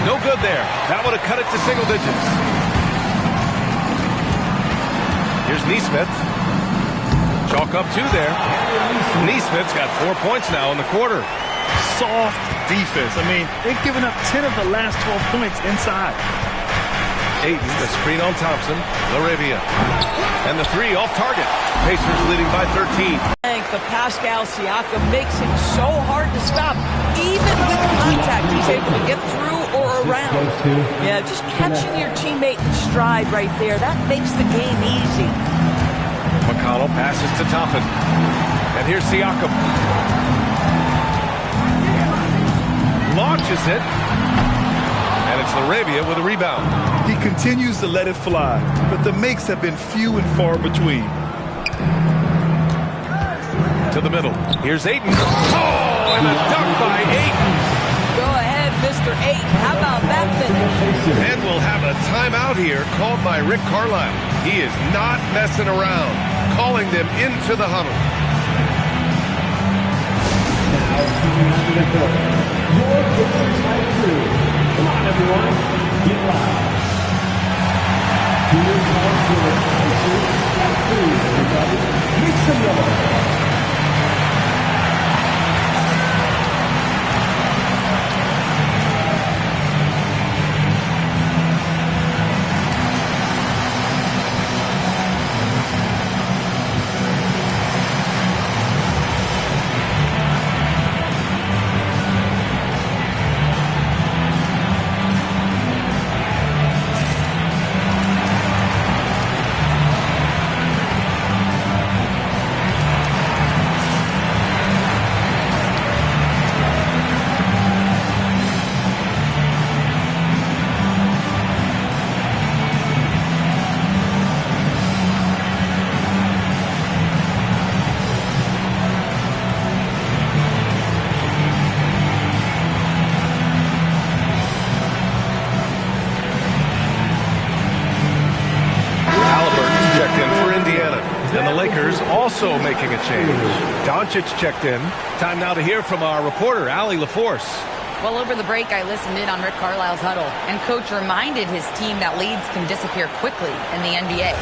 No good there. That would have cut it to single digits. Here's Nesmith. Chalk up 2 there. Nesmith's got 4 points now in the quarter. Soft defense. I mean, they've given up 10 of the last 12 points inside. Ayton, the screen on Thompson. LaRavia. And the 3 off target. Pacers leading by 13. But Pascal Siakam makes it so hard to stop. Even with contact, he's able to get through or around. Yeah, just catching your teammate in stride right there. That makes the game easy. McConnell passes to Toppin. And here's Siakam. Launches it. And it's LaRavia with a rebound. He continues to let it fly, but the makes have been few and far between. To the middle. Here's Ayton. Oh, and a dunk by Ayton. Go ahead, Mr. Ayton. How about that finish? And we'll have a timeout here called by Rick Carlisle. He is not messing around, calling them into the huddle. Now, the court. Your Pacers high crew. Come on, everyone. Get loud. Here comes your Pacers high crew, everybody. Make some noise. Also making a change. Doncic checked in. Time now to hear from our reporter, Allie LaForce. Well, over the break, I listened in on Rick Carlisle's huddle, and Coach reminded his team that leads can disappear quickly in the NBA.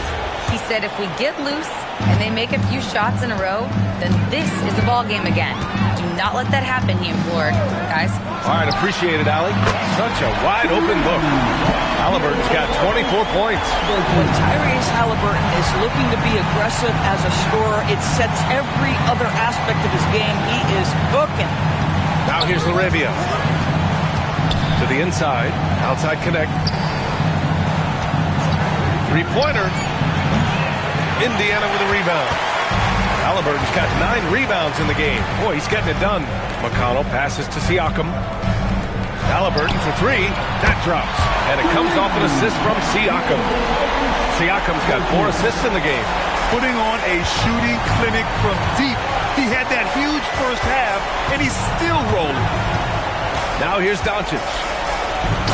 He said if we get loose and they make a few shots in a row, then this is a ball game again. Do not let that happen, he implored. Guys. All right, appreciate it, Allie. Such a wide open look. Halliburton's got 24 points. When Tyrese Halliburton is looking to be aggressive as a scorer, it sets every other aspect of his game. He is cooking. Now here's LaRavia. To the inside. Outside connect. Three-pointer. Indiana with a rebound. Halliburton's got 9 rebounds in the game. Boy, he's getting it done. McConnell passes to Siakam. Halliburton for 3. That drops. And it comes off an assist from Siakam. Siakam's got 4 assists in the game. Putting on a shooting clinic from deep. He had that huge first half, and he's still rolling. Now here's Doncic.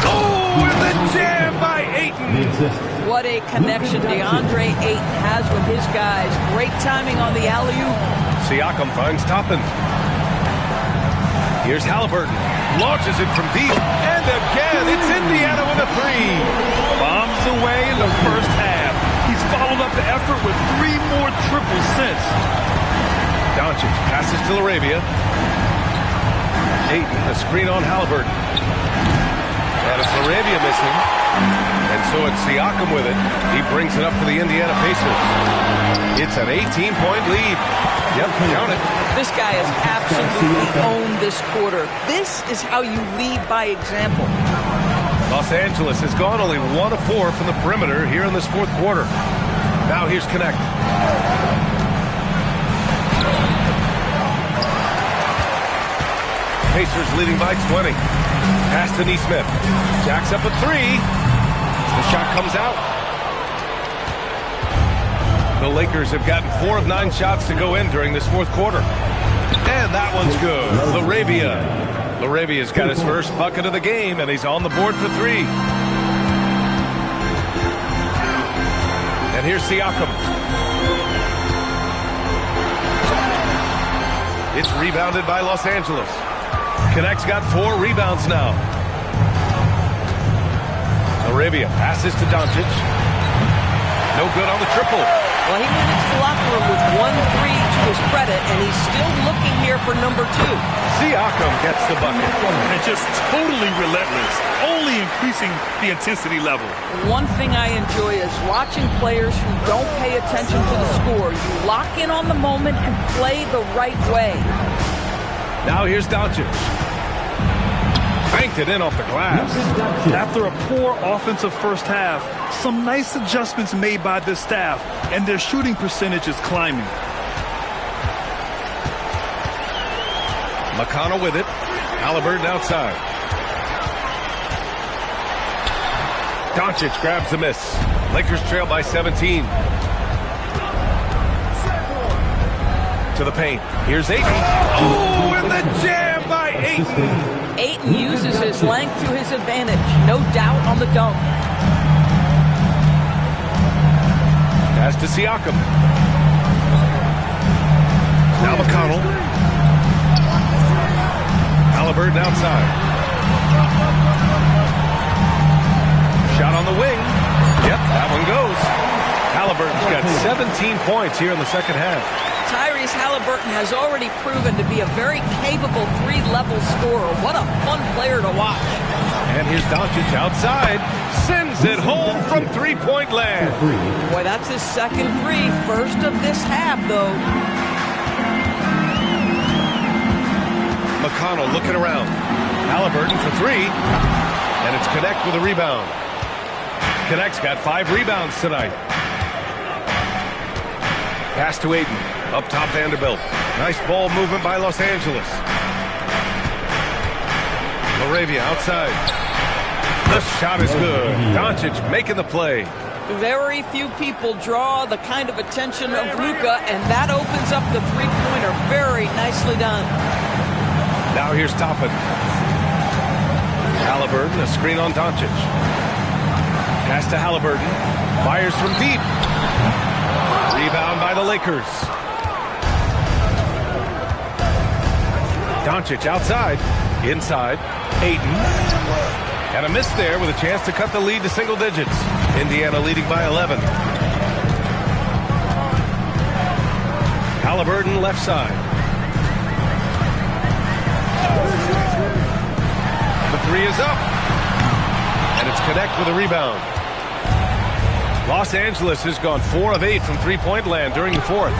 Oh, and the jam by Ayton. What a connection DeAndre Ayton has with his guys. Great timing on the alley-oop. Siakam finds Toppin. Here's Halliburton. Launches it from deep. And again, it's Indiana with a 3. Bombs away in the first half. He's followed up the effort with 3 more triples since. Doncic passes to LaRavia. Ayton, a screen on Halliburton. And it's LaRavia missing. And so it's Siakam with it. He brings it up for the Indiana Pacers. It's an 18-point lead. Yep, count it. This guy has absolutely owned this quarter. This is how you lead by example. Los Angeles has gone only 1 of 4 from the perimeter here in this fourth quarter. Now here's Connect. Pacers leading by 20. Pass to Nesmith. Jacks up a three. The shot comes out. The Lakers have gotten 4 of 9 shots to go in during this fourth quarter. And that one's good. Larabia's got his first bucket of the game, and he's on the board for 3. And here's Siakam. It's rebounded by Los Angeles. Connect's got 4 rebounds now. Arabia passes to Doncic. No good on the triple. Well, he went into the locker room with 1 3 to his credit, and he's still looking here for number 2. Siakam gets the bucket. And just totally relentless, only increasing the intensity level. One thing I enjoy is watching players who don't pay attention to the score. You lock in on the moment and play the right way. Now here's Doncic. Banked it in off the glass. After a poor offensive first half, some nice adjustments made by this staff, and their shooting percentage is climbing. McConnell with it. Halliburton outside. Doncic grabs the miss. Lakers trail by 17. To the paint. Here's Ayton. Oh, and the jam by Ayton. Ayton uses his length to his advantage. No doubt on the dunk. Pass to Siakam. Now McConnell. Halliburton outside. Shot on the wing. Yep, that one goes. Halliburton's got 17 points here in the second half. Tyrese Halliburton has already proven to be a very capable 3-level scorer. What a fun player to watch. And here's Doncic outside. Sends it home from three-point land. Boy, that's his second 3. First of this half, though. McConnell looking around. Halliburton for 3. And it's Connect with a rebound. Connect's got 5 rebounds tonight. Pass to Ayton. Up top, Vanderbilt. Nice ball movement by Los Angeles. Laravia outside. The shot is good. Doncic making the play. Very few people draw the kind of attention of Luka, and that opens up the three-pointer. Very nicely done. Now here's Toppin. Halliburton, a screen on Doncic. Pass to Halliburton. Fires from deep. Rebound by the Lakers. Doncic outside. Inside. Ayton. And a miss there with a chance to cut the lead to single digits. Indiana leading by 11. Halliburton left side. The 3 is up. And it's Connect with a rebound. Los Angeles has gone 4 of 8 from three-point land during the fourth.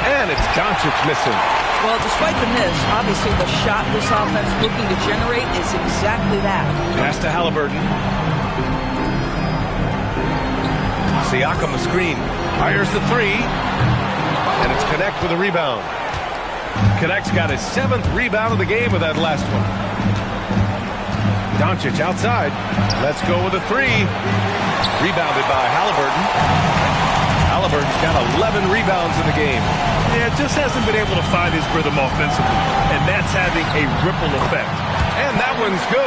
And it's Doncic missing. Well, despite the miss, obviously the shot this offense looking to generate is exactly that. Pass to Halliburton. Siakam the screen. Fires the 3. And it's Connect with a rebound. Connect's got his 7th rebound of the game with that last one. Doncic outside. Let's go with a 3. Rebounded by Halliburton. Halliburton's got 11 rebounds in the game. Yeah, just hasn't been able to find his rhythm offensively, and that's having a ripple effect. And that one's good.